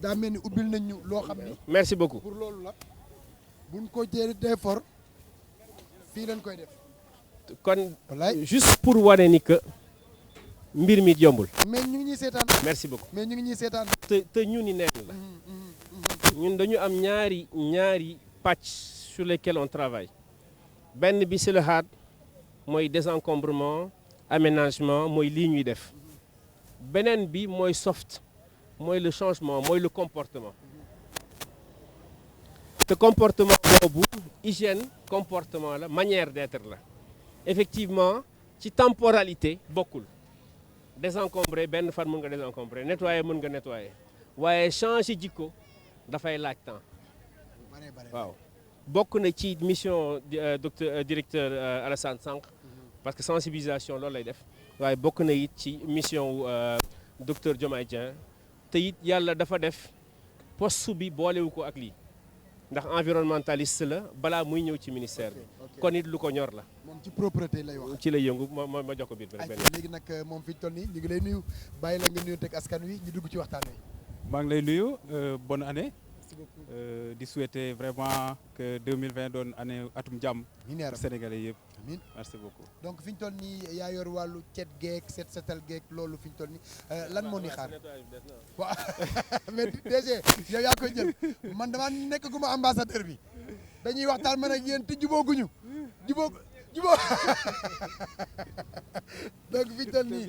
Speaker 1: daa mel ni ubbil nañ ñu loo xam ni
Speaker 2: merci beaucoup
Speaker 1: pour loolu la buñ ko jëlee dee for fii lañ koy def
Speaker 2: kon juste pour wane ni que mbir mi yombul
Speaker 1: mais ñu ngi ñuy seetaan
Speaker 2: merci beaucoup
Speaker 1: mais ñu ngi ñuy seetaan
Speaker 2: te ñun ni neen la ñun dañu am ñaari pàcc sur lesquels on travaille benn bi c'est le hard mooy désencombrement aménagement mooy lii ñuy def beneen bi mooy soft mooy le changement mooy le comportement te comportement boobu hygiène comportement la manière d'être la effectivement ci temporalité bokkul désencombrer benn fan mën nga désencombrer nettoyer mën nga nettoyer waaye changer jikko dafay laaj temps waaw bokk na ci mission directeur Alassane Sànq parce que sensibilisation loolu lay def waaye bokk na it ci mission docteur Diomaye Dieng te it yàlla dafa def poste bi boolewu ko ak lii ndax environnementaliste la balaa muy ñëw ci ministère bi kon it lu ko ñor la
Speaker 1: moom ci propreté lay wax
Speaker 2: ci lay yëngu ma jox ko biir bi rek benn
Speaker 1: léegi nag moom fi ñu toll nii ñu ngi lay nuyu bàyyi la nga nuyu teg askan wi ñu dugg ci waxtaan wi
Speaker 5: maa ngi lay nuyu bonne année di souhaiter vraiment que 2020 doon année atum jàmm sénégalais yëpp
Speaker 1: amiin
Speaker 5: merci beaucoup
Speaker 1: donc fi ñu toll nii yaa yor wàllu cet geek setal geek loolu fi ñu toll nii lan moo ni xaar waaw mais DG yow yaa koy jël man damaa nekk gu ma ambassadeur bi dañuy waxtaan man ak yéen te jubóoguñu jubóo donc fi ñu toll nii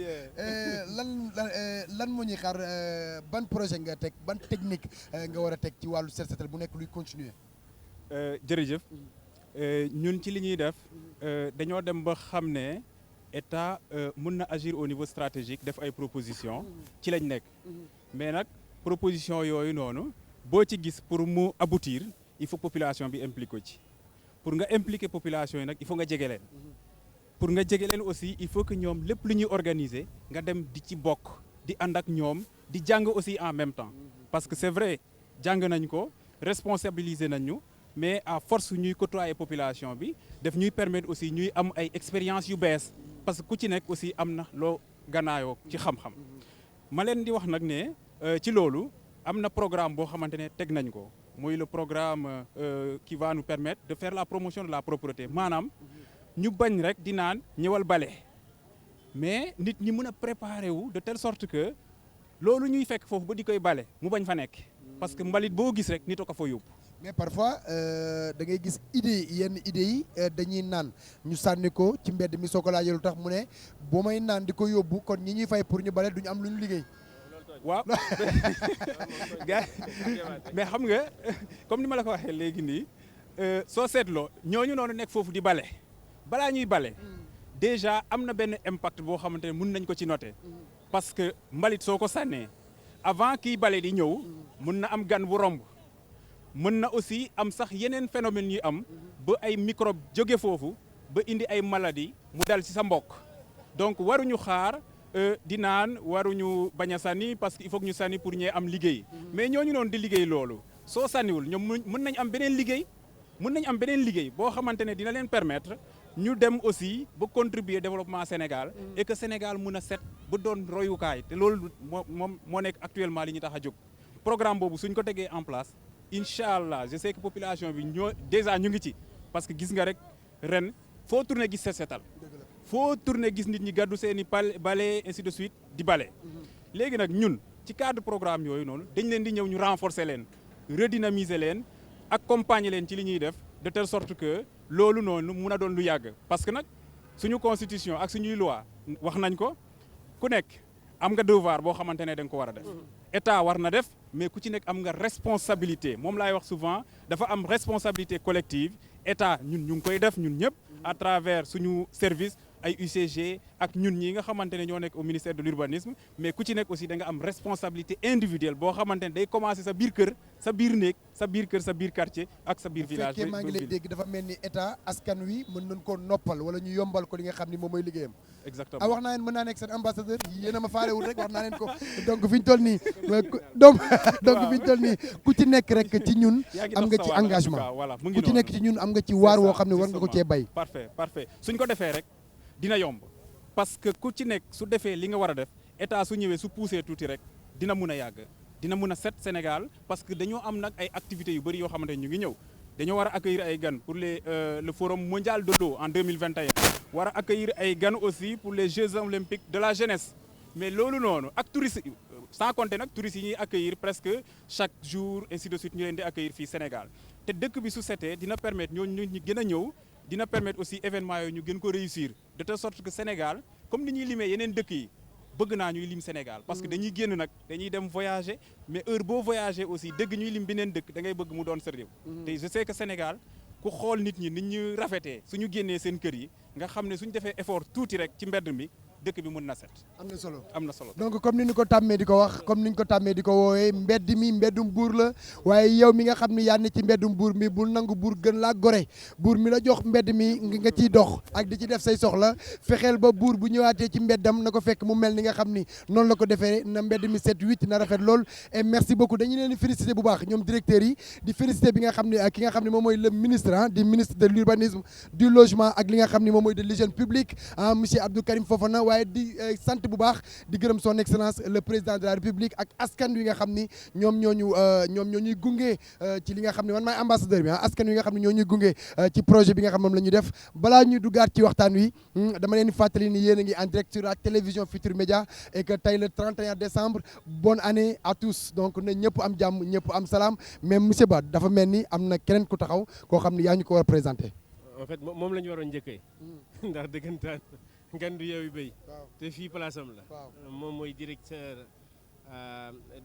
Speaker 1: lan moo ñuy xaar ban projet nga teg ban technique nga war a teg ci wàllu setal bu nekk luy continuer
Speaker 5: jërëjëf ñun ci li ñuy def dañoo dem ba xam ne état mun na agir au niveau stratégique def ay propositions ci lañ nekk mais nag proposition yooyu noonu boo ci gis pour mu aboutir il faut population bi impliqué ko ci pour nga impliquer population yi nag il faut nga jege leen pour nga jege leen aussi il faut que ñoom lépp lu ñuy organiser nga dem di ci bokk di ànd ak ñoom di jàng aussi en même temps parce que c'est vrai jàng nañ ko responsabiliser nañ ñu mais à force ñuy côtoyer population bi daf ñuy permettre aussi ñuy am ay expérience yu bees parce que ku ci nekk aussi am na loo gannaayoo ci xam-xam ma leen di wax nag ne ci loolu am na programme boo xamante ne teg nañ ko muy le programme qui va nous permettre de faire la promotion de la propreté maanaam ñu bañ rek di naan ñëwal bale mais nit ñi mën a préparer wu de telle sorte que loolu ñuy fekk foofu ba di koy bale mu bañ fa nekk parce que mbalit boo gis rek nit a ko fa yóbbu.
Speaker 1: mais parfois da ngay gis yenn idées yi dañuy naan ñu sànni ko ci mbedd mi soo ko laajee lu tax mu ne boo may naan di ko yóbbu kon ñi ñuy fay pour ñu bale duñu am lu ñu liggéey.
Speaker 5: waaw gars mais xam nga comme ni ma la ko waxee léegi nii soo seetloo ñooñu noonu nekk foofu di bale balaa ñuy bale déjà am na benn impact boo xamante ne mun nañ ko ci noter parce que mbalit soo ko sànnee avant kiy bale di ñëw mun na am gan bu romb mën na aussi am sax yeneen phénomènes yi am ba ay microbe jóge foofu ba indi ay maladie mu dal ci sa mbokk donc waruñu xaar di naan waruñu bañ a sànni parce que il faut que ñu sànni pour ñee am liggéey mais ñooñu noonu di liggéey loolu soo sànniwul ñoom mën nañ am beneen liggéey boo xamante ne dina leen permettre ñu dem aussi ba contribuer développement Sénégal et que Sénégal mun a set ba doon royukaay te loolu moo nekk actuellement li ñu tax a jóg programme boobu suñ ko tegee en place incha allah je sais que population bi déjà ñu ngi ci parce que gis nga rek ren foo tourné gis set setal foo tourné gis nit ñi gàddu seeni bale ainsi de suite di bale léegi nag ñun ci cadre programme yooyu noonu dañ leen di ñëw ñu renforcer leen redynamiser leen accompagner leen ci li ñuy def de telle sorte que loolu noonu mun a doon lu yàgg parce que nag suñu constitution ak suñuy loi wax nañ ko ku nekk am nga devoir boo xamante ne da nga ko war a def état war na def mais ku ci nekk am nga responsabilité moom laay wax souvent dafa am responsabilité collective état ñun ñu ngi koy def ñun ñëpp à travers suñu service ay UCG ak ñun ñi nga xamante ne ñoo nekk au ministère de l'urbanisme mais ku ci nekk aussi da nga am responsabilité individuelle boo xamante ne day commencer sa biir kër sa biir néeg sa biir kër sa biir quartier ak sa biir village.
Speaker 1: fekkee maa ngi lay dégg dafa mel ni état askan wi mën nañ koo noppal wala ñu yombal ko li nga xam ni moom mooy liggéeyam.
Speaker 5: exactement
Speaker 1: wax naa leen mën naa nekk seen ambassadeur yéen a ma faalewul rek wax naa leen ko donc fi ñu toll nii donc fi ñu toll nii ku ci nekk rek ci ñun am nga ci engagement ku ci nekk ci ñun am nga ci waar woo xam ne war nga ko cee bay.
Speaker 5: parfait suñ ko defee rek dina yomb parce que ku ci nekk su defee li nga war a def état su ñëwee su poussé tuuti rek dina mun a yàgg dina mun a set Sénégal parce que dañoo am nag ay activités yu bëri yoo xamante ne ñu ngi ñëw dañoo war a accueillir ay gan pour le forum mondial de l'eau en 2021 war a accueillir ay gan aussi pour les Jeux olympiques de la jeunesse mais loolu noonu ak touristes sans compter nag touristes yi ñuy accueillir presque chaque jour ainsi de suite ñu leen di accueillir fii Sénégal te dëkk bi su setee dina permettre ñooñu ñu gën a ñëw dina permettre aussi événement yooyu ñu gën ko réussir de telle sorte que Sénégal comme ni ñuy limee yeneen dëkk yi bëgg naa ñuy lim Sénégal parce que dañuy génn nag dañuy dem voyager mais heure boo voyager aussi dëgg ñuy lim beneen dëkk da ngay bëgg mu doon sa réew te je sais que Sénégal ku xool nit ñi ñu rafetee suñu génnee seen kër yi nga xam ne suñu defee effort tuuti rek ci mbedd mi dëkk bi mën na set.
Speaker 1: am na solo donc comme ni ñu ko tàmmee di ko wax comme ni ñu ko tàmmee di ko woowee mbedd mi mbeddum buur la waaye yow mi nga xam ne yaa ne ci mbeddum buur mi bul nangu buur gën laa gore buur mi la jox mbedd mi nga ciy dox ak di ci def say soxla fexeel ba buur bu ñëwaatee ci mbeddam na ko fekk mu mel ni nga xam ni noonu la ko defee na mbedd mi set huit na rafet lool et merci beaucoup dañu leen di féliciter bu baax ñoom directeurs yi di féliciter bi nga xam ne ki nga xam ne moom mooy le ministre di ministre de l'urbanisme du logement ak li nga xam ne moom mooy de l'hygiène publique monsieur Abdou Karim Fofana waaye di sant bu baax di gërëm son excellence le président de la république ak askan wi nga xam ni ñoom ñoo ñuy gunge ci li nga xam ne man maay ambassadeur bi askan wi nga xam ne ñoo ñuy gunge ci projet bi nga xam moom la ñuy def balaa ñuy duggaat ci waxtaan wi dama leen di fàttali ni yéen a ngi en direct sur la télévision Futurs Médias et que tey le 31 décembre bonne année à tous donc na ñëpp am jàmm ñëpp am salaam mais monsieur Ba dafa mel ni am na keneen ku taxaw koo xam ne yaa ñu ko war a présenté.
Speaker 2: en fait moom la ñu waroon njëkkee ndax dëggantaan ngan du yeewu béy te fii place am la moom mooy directeur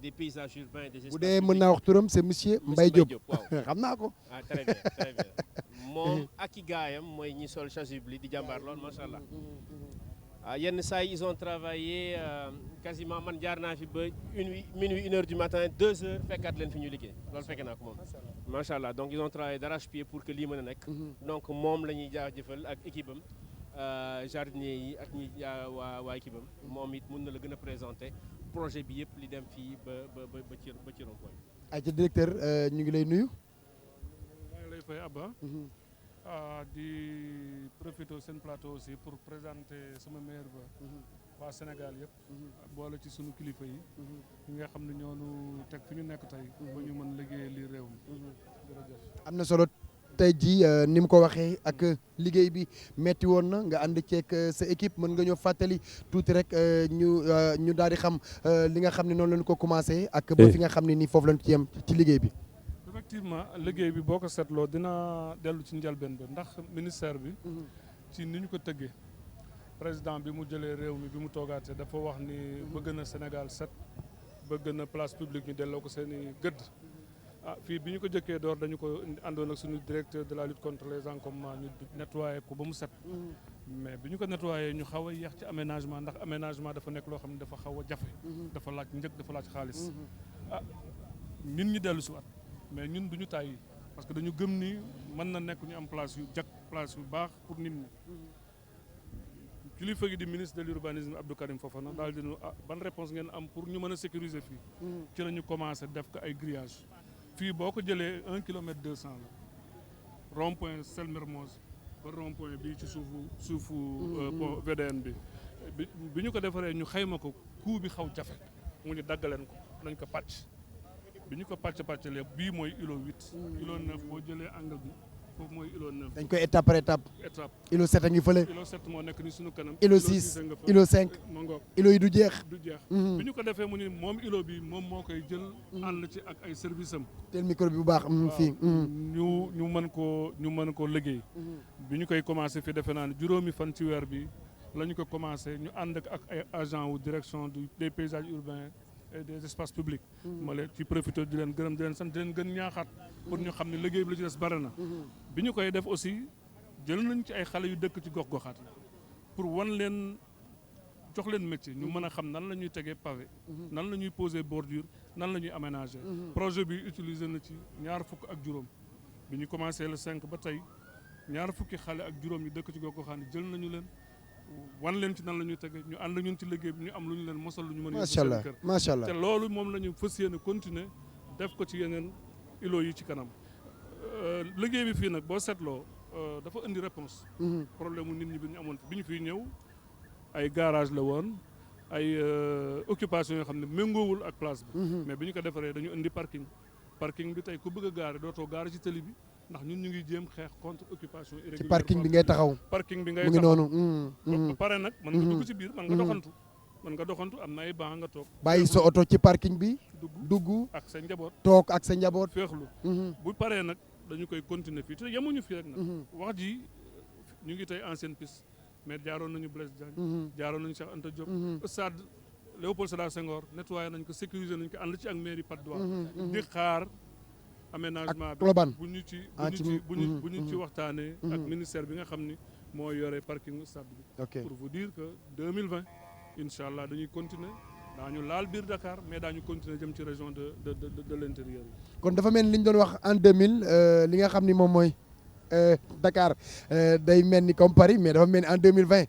Speaker 2: des paysages urbains et des espaces
Speaker 1: bu dee mën naa wax turam c'est monsieur Mbaye Diop
Speaker 2: waaw
Speaker 1: xam naa ko
Speaker 2: très bien moom ak i gaayam mooy ñi sol chasuble di jàmbaar lool macha allah yenn saa yi ils ont travaillé quasiment man jaar naa fi ba minuit 1 heure du matin 2 heures fekkaat leen fi ñu liggéey loolu fekke naa ko moom macha allah donc ils ont travaillé d'arrache-pied pour que lii mën a nekk donc moom la ñuy jaajëfal ak équipe am jardinier yi ak ñi waa équipe am moom it mën na la gën a présenter projet bi yëpp li dem fii ba ci rond-point.
Speaker 1: ay ca directeur ñu ngi lay nuyu.
Speaker 6: lay fay Abba. Di profiter seen plateau aussi pour présenter sama maire ba. waa Sénégal yëpp. boole ci sunu kilifa yi. ñi nga xam ne ñoonu teg fi ñu nekk tey. ba ñu mën liggéey lii réew mi. jërëjëf.
Speaker 1: am na solo tey jii ni mu ko waxee ak liggéey bi metti woon na nga ànd ceeg sa équipe mën nga ñëw fàttali tuuti rek ñu daal di xam li nga xam ne noonu lañu ko commencé. ak ba fi nga xam ne nii foofu lañu ci yem ci liggéey bi.
Speaker 6: effectivement liggéey bi boo ko seetloo dina dellu ci njëlbeen ba ndax ministère bi. ci ni ñu ko tëggee. président bi mu jëlee réew mi bi mu toogaatee dafa wax ni bëgg na Sénégal set bëgg na place publique ñu delloo ko seen i gëdd. fii bi ñu ko jëkkee door dañu ko àndoon ak suñu directeur de la lutte contre les encombrements ñu nettoyé ko ba mu set. mais bi ñu ko nettoyé ñu xaw a yéex ci aménagement ndax aménagement dafa nekk loo xam ne dafa xaw a jafe. dafa laaj njëg dafa laaj xaalis. nit ñi dellu si waat mais ñun duñu tàyyi parce que dañu gëm ni mën na nekk ñu am place yu jag place yu baax pour nit ñi. kilifa gi di ministre de l'urbanisme Abdou Karim Fofana daal dinu ban réponse ngeen am pour ñu mën a sécuriser fii. ci la ñu commencé def ko ay grillage fii boo ko jëlee 1 kilomètre 200 la rond point Sel Mermoz ba rond point bii ci suufu pont VDN bi ñu ko defaree ñu xayma ko coût bi xaw jafe mu ñu daggaleen ko nañ ko pàcc bi ñu ko pàccalee bii mooy îlot 8 îlot 9 boo jëlee angle bi foofu mooy îlot 9
Speaker 1: dañ koy étape par étape. îlot 7 a ngi fële.
Speaker 6: îlot 7 moo nekk ni suñu kanam.
Speaker 1: îlot 6 îlot 5 îlot yi du jeex. bi ñu ko defee mu ni moom îlot bi moom moo koy jël. ànd ci ak ay service am. teel micro bi bu baax fii.
Speaker 6: ñu mën ko liggéey. bi ñu koy commencé fii defe naa ne juróomi fan ci weer bi la ñu ko commencé ñu ànd ak ay agent wu direction des paysages urbains et des espaces publics. ma leen ci profité di leen gërëm di leen sant di leen gën ñaaxaat. pour ñu xam ne liggéey bi la ci des bare na. bi ñu koy def aussi jël nañ ci ay xale yu dëkk ci gox-goxaat pour wan leen jox leen métier ñu mën a xam nan la ñuy tegee pavé. nan la ñuy poser bordure nan la ñuy aménager. projet bi utiliser na ci 25 bi ñu commencé le 5 ba tey 20 xale ak juróom yu dëkk ci gox-goxaat jël nañu leen. wan leen ci nan la ñuy tege ñu ànd ñun ci liggéey bi ñu am lu ñu leen mosal lu ñu mën a
Speaker 1: macha allah macha allah
Speaker 6: te loolu moom la ñu fas yéene continuer def ko ci yeneen îlot yi ci kanam liggéey bi fii nag boo seetloo dafa indi réponse problème mu nit ñi bi ñu amoon bi ñu fiy ñëw ay garage la woon ay occupation yoo xam ne méngoowul ak place bi mais bi ñu ko defaree dañu indi parking bi tey ku bëgg a gaare dootoo gaare ci tali bi ndax ñun ñu ngi jéem xeex contre occupation irrégulière
Speaker 1: ci parking bi ngay taxaw.
Speaker 6: parking bi ngay
Speaker 1: taxaw
Speaker 6: mu ngi noonu. ba pare nag mën nga dugg ci biir mën nga doxantu am na ay banc nga toog.
Speaker 1: bàyyi sa oto ci parking bi. dugg
Speaker 6: ak sa njaboot.
Speaker 1: toog ak sa njaboot.
Speaker 6: féexlu. bu paree nag dañu koy continuer fii te yemuñu fii rek nag. wax ji ñu ngi tey ancienne piste mais jaaroon nañu Blaise Diagne. jaaroon nañu Cheikh Anta Diop. stade Léopold Sédar Senghor nettoyé nañ ko sécuriser nañ ko ànd ci ak mairie Patte d'Oie. di xaar. aménagement bi bu ñu ci waxtaanee. ak ministère bi nga xam ni moo yore parking stade bi. pour vous dire que 2020 incha allah dañuy continuer daañu laal biir Dakar mais daañu continuer jëm ci région de l'intérieur yi.
Speaker 1: kon dafa mel ni li ñu doon wax en 2000 li nga xam ni moom mooy Dakar day mel ni comme Paris mais dafa mel ni en 2020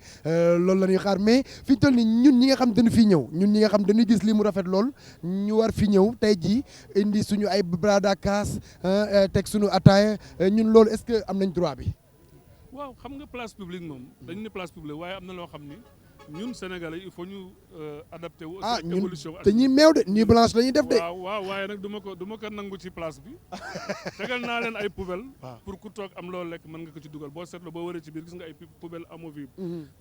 Speaker 1: loolu la ñuy xaar mais fi ñu toll nii ñun ñi nga xam dañu fi ñëw ñun ñi nga xam dañuy gis li mu rafet lool ñu war fi ñëw tey jii indi suñu ay brada casse teg suñu ataaya ñun loolu est-ce que am nañ droit bi.
Speaker 6: waaw xam nga place publique moom dañu ne place publique waaye am na loo xam ni ñun Sénégalais il faut ñu adapté wu. aussi évolution
Speaker 1: te ñi meew de ñi blanche la ñuy def de.
Speaker 6: waaw waaye nag du ma ko nangu ci place bi tegal naa leen ay poubelle pour ku toog am loo lekk mën nga ko ci dugal boo seetloo boo waree ci biir gis nga ay poubelle amovible.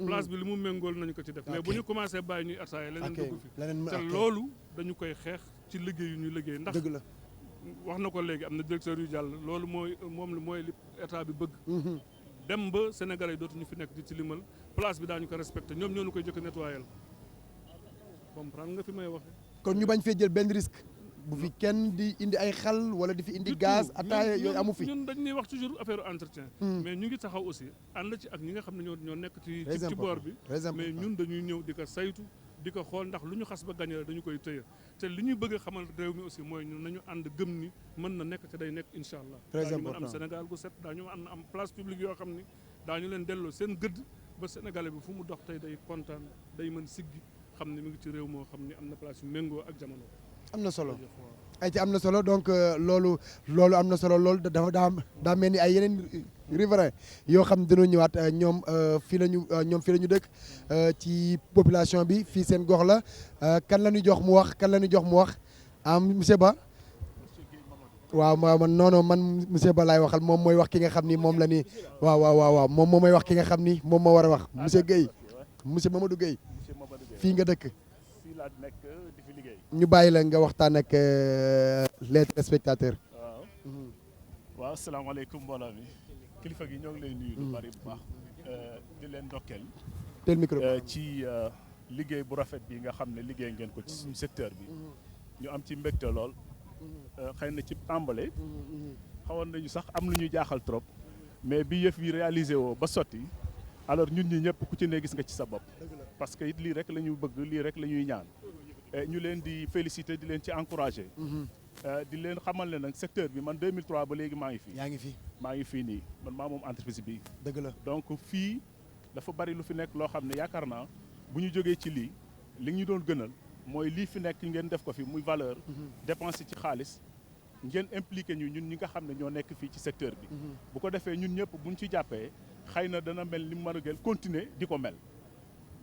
Speaker 6: place bi li mu méngool nañu ko ci def. mais bu ñu commencé bàyyi ñuy ataaya leneen dugg fi te loolu dañu koy xeex ci liggéey yu ñuy liggéey ndax
Speaker 1: dëgg la
Speaker 6: wax na ko léegi am na directeur yu jàll loolu mooy li état bi bëgg. dem ba Sénégalais yi dootuñu fi nekk di ci limal place bi daañu ko respecté ñoom ñoo ñu koy jëkk nettoyel comprendre nga fi may waxe
Speaker 1: kon ñu bañ fee jël benn risque bu fi kenn di indi ay xal wala di fi indi gaz ataaya yooyu amu fi.
Speaker 6: ñun dañuy wax toujours affaire entretien mais ñu ngi taxaw aussi ànd ci ak ñi nga xam ne ñoo nekk ci boor bi mais ñun dañuy ñëw di ko saytu di ko xool ndax lu ñu xas ba gagné dañu koy tëye te li ñuy bëgg a xamal réew mi aussi mooy ñun nañu ànd gëm ni mën na nekk te day nekk incha allah. daañu mën am Sénégal gu set daañu am place publique yoo xam ni daañu leen delloo seen gëdd ba Sénégalais bi fu mu dox tey day kontaan day mën siggi xam ne mu ngi ci réew moo xam ni am na place yu méngoo ak jamono.
Speaker 1: am na solo ay ci am na solo donc loolu am na solo loolu dafa daa mel ni ay yeneen riverains yoo xam ne dañoo ñëwaat ñoom fii la ñu dëkk ci population bi fii seen gox la kan la ñu jox mu wax monsieur Ba waaw man non man monsieur Ba laay waxal moom mooy wax ki nga xam ni moom la ni waaw moom mooy wax ki nga xam ni moom moo war a wax monsieur Guèye monsieur Mamadou Guèye fii nga dëkk ñu bàyyi la nga waxtaan ak les téléspectateurs.
Speaker 7: waaw asalaamaaleykum mbooloo mi kilifa gi ñoo ngi lay nuyu lu bari bu baax di leen ndokkeel
Speaker 1: tel micro
Speaker 7: ci liggéey bu rafet bi nga xam ne liggéey ngeen ko ci suñu secteur bi ñu am ci mbégte lool xëy na ci tàmbale xawoon nañu sax am lu ñuy jaaxal trop mais bi yëf yi réalisé woo ba sotti alors ñun ñi ñëpp ku ci ne gis nga ci sa bopp parce que it lii rek la ñu bëgg lii rek la ñuy ñaan ñu leen di féliciter di leen ci encourager di leen xamal ne nag secteur bi man 2003 ba léegi maa ngi fii.
Speaker 1: yaa ngi fi
Speaker 7: maa ngi fii nii man maa moom entreprise bi.
Speaker 1: dëgg la
Speaker 7: donc fii dafa bari lu fi nekk loo xam ne yaakaar naa bu ñu jógee ci lii li ñu doon gënal mooy lii fi nekk ngeen def ko fi muy valeur. dépenser ci xaalis ngeen impliqué ñu ñun ñi nga xam ne ñoo nekk fii ci secteur bi. bu ko defee ñun ñëpp buñ ci jàppee xëy na dana mel ni mu mën a gën continuer di ko mel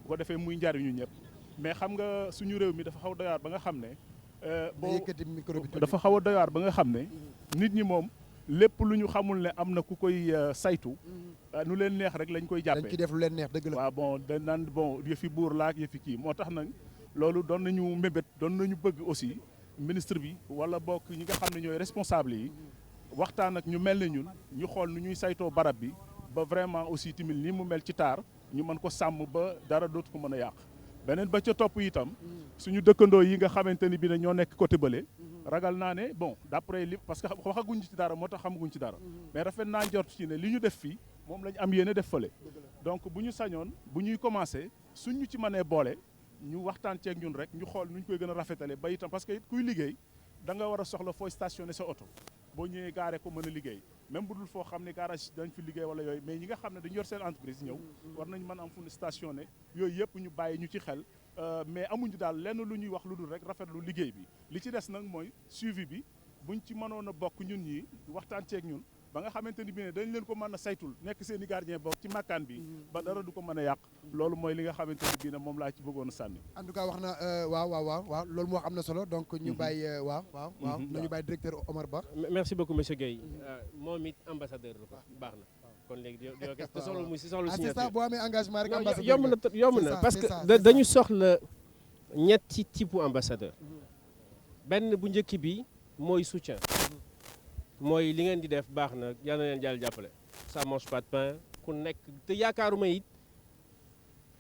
Speaker 7: bu ko defee muy njariñu ñëpp mais xam nga suñu réew mi dafa xaw doy waar ba nga xam ne. dafa xaw a doy waar ba nga xam ne nit ñi moom lépp lu ñu xamul ne am na ku koy saytu nu leen neex rek lañ koy jàppee
Speaker 1: dañ ci def lu leen neex dëgg la
Speaker 7: waaw bon dañ naan bon yëfi buur laak yëfi kii moo tax nag loolu doon nañu mébét doon nañu bëgg aussi ministre bi wala bokk ñi nga xam ne ñooy responsable yi waxtaan ak ñu mel ne ñun ñu xool nu ñuy saytoo barab bi ba vraiment aussi tamit ni mu mel ci taar ñu mën ko sàmm ba dara dootu ko mën a yàq beneen ba ca topp itam suñu dëkkandoo yi nga xamante ni bi ne ñoo nekk côté bële ragal naa ne bon d'après li parce que waxaguñ ci dara moo tax xamaguñ ci dara mais rafet naa njort ci ne li ñu def fii moom lañ am yéene def fële donc bu ñu sañoon bu ñuy commencé suñ ñu ci mënee boole ñu waxtaan ceeg ñun rek ñu xool nu ñu koy gën a rafetale ba itam parce que it kuy liggéey da nga war a soxla fooy stationné sa oto boo ñëwee gaare ko mën a liggéey même bu dul foo xam ne garage dañ fi liggéey wala yooyu mais ñi nga xam ne dañu yor seen entreprise ñëw war nañ mën am fu ñu stationné yooyu yëpp ñu bàyyi ñu ci xel mais amuñu daal lenn lu ñuy wax lu dul rek rafetlu liggéey bi li ci des nag mooy suivi bi buñ ci mënoon a bokk ñun ñi waxtaan ceeg ñun ba nga xamante ni bi ne dañ leen ko mën a saytul nekk seen i gardien bokk ci makkaan bi ba dara du ko mën a yàq loolu mooy li nga xamante ni bii ne moom laa ci bëggoon a sànni
Speaker 1: en tout cas wax na waaw loolu mu wax am na solo donc ñu bàyyi waaw nañu bàyyi directeur Omar Ba
Speaker 2: merci beaucoup monsieur Guèye moom it ambassadeur la ko baax na kon léegi te soxla mu si soxla signature
Speaker 1: c'est ça boo amee engagement rek ambassadeur
Speaker 2: yomb na parce que dañu soxla ñetti type ambassadeur benn bu njëkk bi mooy soutien mooy li ngeen di def baax na yal na leen jàll jàppale ça mange pas de pain ku nekk te yaakaaruma it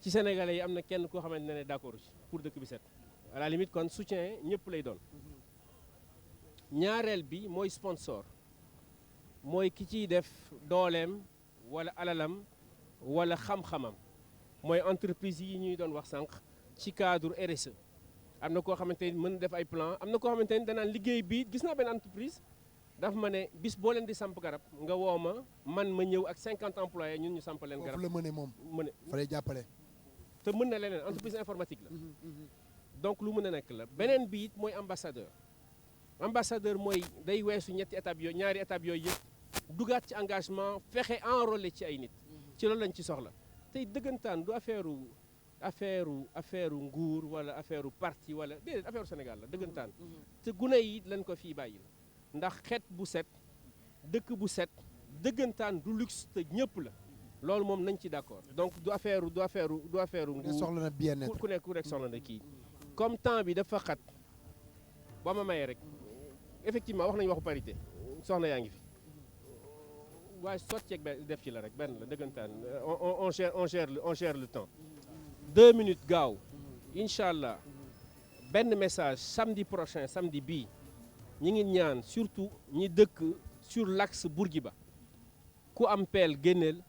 Speaker 2: ci sénégalais yi am na kenn koo xamante ne d'accord ci pour dëkk bi set à la limite kon soutien ñëpp lay doon ñaareel bi mooy sponsor mooy ki ciy def dooleem wala alalam wala xam-xamam mooy entreprise yi ñuy doon wax sànq ci cadre RSE am na koo xamante ni mën na def ay plan am na koo xamante ni danaan liggéey bi gis naa benn entreprise dafa ma ne bis boo leen di samp garab nga woo ma ñëw ak 50 employés ñun ñu samp leen garab
Speaker 1: foofu la mëne moom
Speaker 2: mëne
Speaker 1: fa lay jàppale
Speaker 2: te mën na leneen entreprise informatique la donc lu mën a nekk la beneen bi it mooy ambassadeur mooy day weesu ñetti étapes yooyu ñaari étapes yooyu yëpp dugaat ci engagement fexe enrôler ci ay nit ci loolu lañ ci soxla tey dëggantaan du affaire nguur wala affaire parti wala déedéet affaire Sénégal la dëggantaan te gune yi lañ ko fii bàyyi ndax xeet bu set dëkk bu set dëggantaan du luxe te ñëpp la loolu moom nañ ci d'accord donc du affaire nguur
Speaker 1: soxla na bien-être
Speaker 2: ku nekk soxla na kii comme temps bi dafa xat ba ma mayee rek effectivement wax nañu waxu parité soxna yaa ngi fi waaye sotteeg def ci la rek benn la dëggantaan on gère le temps 2 minutes gaaw incha allah benn message samedi prochain samedi bii ñi ngi ñaan surtout ñi dëkk sur l'axe Bourguiba ku am pelle génneel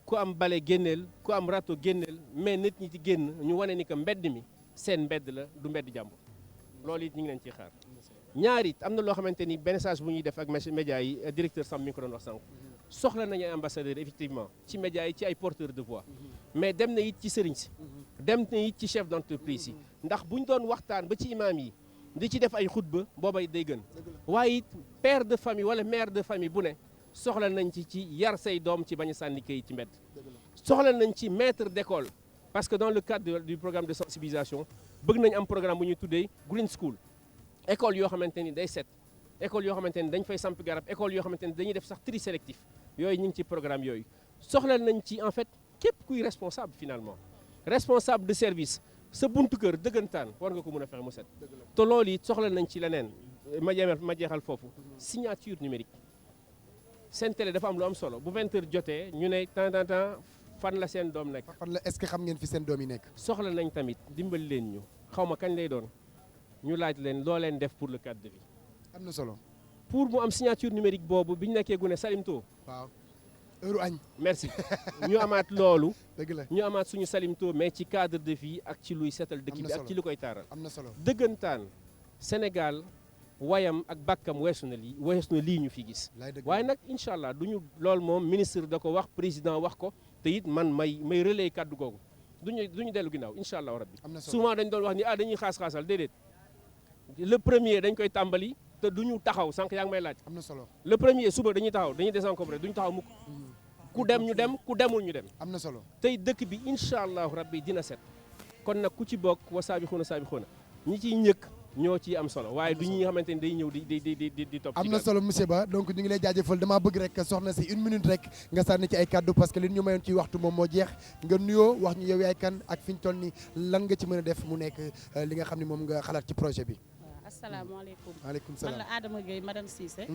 Speaker 2: ku am bale génneel ku am râteau génneel mais nit ñi ci génn ñu wane ni que mbedd mi seen mbedd la du mbedd jàmbur loolu it ñu ngi leen ciy xaar ñaar it am na loo xamante ni benn message bu ñuy def ak média yi directeur Sam mi ngi ko doon wax sànq soxla nañu ay ambassadeurs effectivement ci média yi ci ay porteurs de voix mais dem na it ci sëriñ si dem na it ci chef d'entreprise yi ndax bu ñu doon waxtaan ba ci imam yi di ci def ay xutba boobay day gën waaye it père de famille wala mère de famille bu ne soxla nañ ci yar say doom ci bañ a sànni kayit ci mbedd soxla nañ ci maître d'école parce que dans le cadre du programme de sensibilisation bëgg nañ am programme bu ñuy tuddee green school école yoo xamante ni day set école yoo xamante ni dañ fay samp garab école yoo xamante ni dañuy def sax tri sélectif yooyu ñu ngi ci programme yooyu soxla nañ ci en fait képp kuy responsable finalement responsable de service sa buntu kër dëggantaan war nga ko mën a fexe mu set te loolu it soxla nañ ci leneen ma jeexal foofu signature numérique seen télé dafa am lu am solo bu 20h jotee ñu ne temps fan la seen doom nekk.
Speaker 1: fan la est-ce que xam ngeen fi seen doom yi nekk.
Speaker 2: soxla nañ tamit dimbali leen ñu xaw ma kañ lay doon ñu laaj leen loo leen def pour le cadre de vie.
Speaker 1: am na solo.
Speaker 2: pour mu am signature numérique boobu bi ñu nekkee gune Salimto.
Speaker 1: waaw heure añ.
Speaker 2: merci ñu amaat loolu.
Speaker 1: dëgg la
Speaker 2: ñu amaat suñu Salimto mais ci cadre de vie ak ci luy setal dëkk bi ak ci lu koy taaral.
Speaker 1: am na solo
Speaker 2: dëggantaan Sénégal wayam ak bàkkam weesu na lii ñu fi gis. waaye nag incha allah duñu loolu moom ministre da ko wax président wax ko te it man may relais kàddu googu duñu dellu ginnaaw incha allah rabbi. souvent dañ doon wax ni dañuy xaas-xaasal déedéet le premier dañ koy tàmbali te duñu taxaw sànq yaa ngi may laaj.
Speaker 1: am na solo
Speaker 2: le premier suba dañuy taxaw dañuy désencombré duñu taxaw mukk ku dem ñu dem ku demul ñu dem.
Speaker 1: am na solo
Speaker 2: tey dëkk bi incha allah rabbi dina set kon nag ku ci bokk wa saabixuuna ñi ciy ñëkk ñoo ciy am solo waaye du ñi nga xamante ni day ñëw di topp.
Speaker 1: am na solo monsieur Ba donc ñu ngi lay jaajëfal damaa bëgg rek soxna si 1 minute rek nga sànni ci ay kaddu parce que li ñu mayoon ci waxtu moom moo jeex nga nuyoo wax ñu yow yaay kan ak fi ñu toll ni lan nga ci mën a def mu nekk li nga xam ne moom nga xalaat ci projet bi.
Speaker 8: waaw asalaamaaleykum.
Speaker 1: maaleykum salaam
Speaker 8: man la Adama Gueye madame Cissé.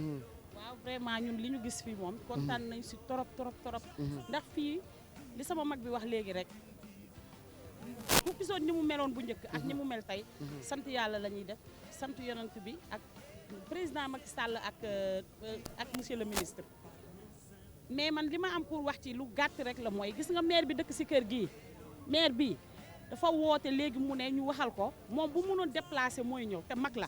Speaker 8: waaw vraiment ñun li ñu gis fii moom. kontaan nañ si torop. ndax fii li sama mag bi wax léegi rek. ku gisoon ni mu meloon bu njëkk ak ni mu mel tey sant yàlla la ñuy def sant yonent bi ak président Macky Sall ak monsieur le ministre mais man li ma am pour wax ci lu gàtt rek la mooy gis nga maire bi dëkk si kër gii maire bi dafa woote léegi mu ne ñu waxal ko moom bu mënoon déplacé mooy ñëw te mag la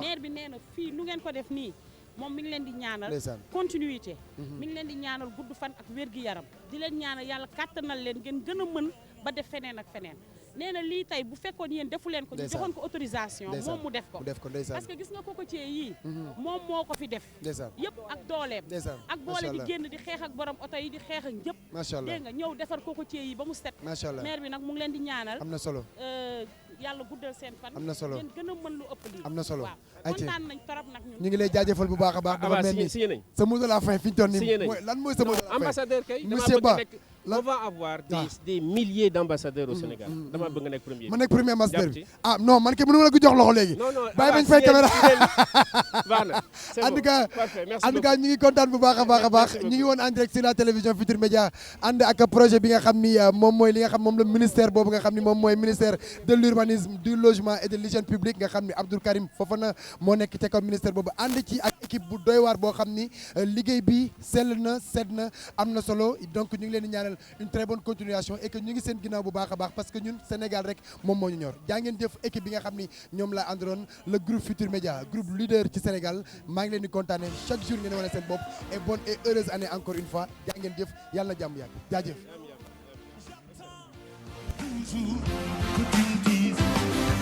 Speaker 8: maire bi nee na fii nu ngeen ko def nii moom mi ngi leen di ñaanal continuité mi ngi leen di ñaanal gudd fan ak wér-gi-yaram di leen ñaanal yàlla kàttanal leen ngeen gën a mën ba def feneen ak feneen nee na lii tey bu fekkoon yéen defu leen ko ñu joxoon ko autorisation moom mu def ko parce que gis nga cocotier yii moom moo ko fi def yëpp ak dooleem ak boole di génn di xeex ak borom oto yi di xeex ak ñëpp dégg nga ñëw defar cocotier yi ba mu set maire bi nag mu ngi leen di ñaanal
Speaker 1: am na solo
Speaker 8: yàlla guddal seen fan
Speaker 1: am na solo
Speaker 8: ngeen gën a mën lu ëpp lii
Speaker 1: am na solo
Speaker 8: kontaan nañ torop nag ñun
Speaker 1: ñu ngi lay jaajëfal bu baax a baax dafa mel ni sa mot de la fin fi ñu toll nii lan mooy sa mot de la fin
Speaker 2: ambassadeur kay
Speaker 1: monsieur Ba
Speaker 2: on va avoir des milliers d'ambassadeurs au Sénégal dama bëgg nga nekk premier
Speaker 1: ma nekk premier ambassadeur bi non man kay mënu ma la ko jox loxo léegi bàyyi bañ fay caméra
Speaker 2: baax na
Speaker 1: en tout cas ñu ngi kontaan bu baax a baax ñu ngi woon en direct sur la télévision Futur Média ànd ak projet bi nga xam ni moom mooy li nga xam moom la ministère boobu nga xam ni moom mooy ministère de l'urbanisme du logement et de l'hygiène publique nga xam ni Abdoul Karim Fofana moo nekk ca kaw ministère boobu ànd ci ak équipe bu doy waar boo xam ni liggéey bi sell na set na am na solo donc ñu ngi leen di ñaanal une très bonne continuation et que ñu ngi seen ginnaaw bu baax a baax parce que ñun Sénégal rek moom moo ñu ñor jaa ngeen jëf équipe bi nga xam ni ñoom la àndaloon le groupe Futur Média groupe leader ci Sénégal maa ngi leen di kontaane chaque jour ngeen wane seen bopp et bonne et heureuse année encore une fois jaa ngeen jëf yàlla na jàmm yàgg jaajëf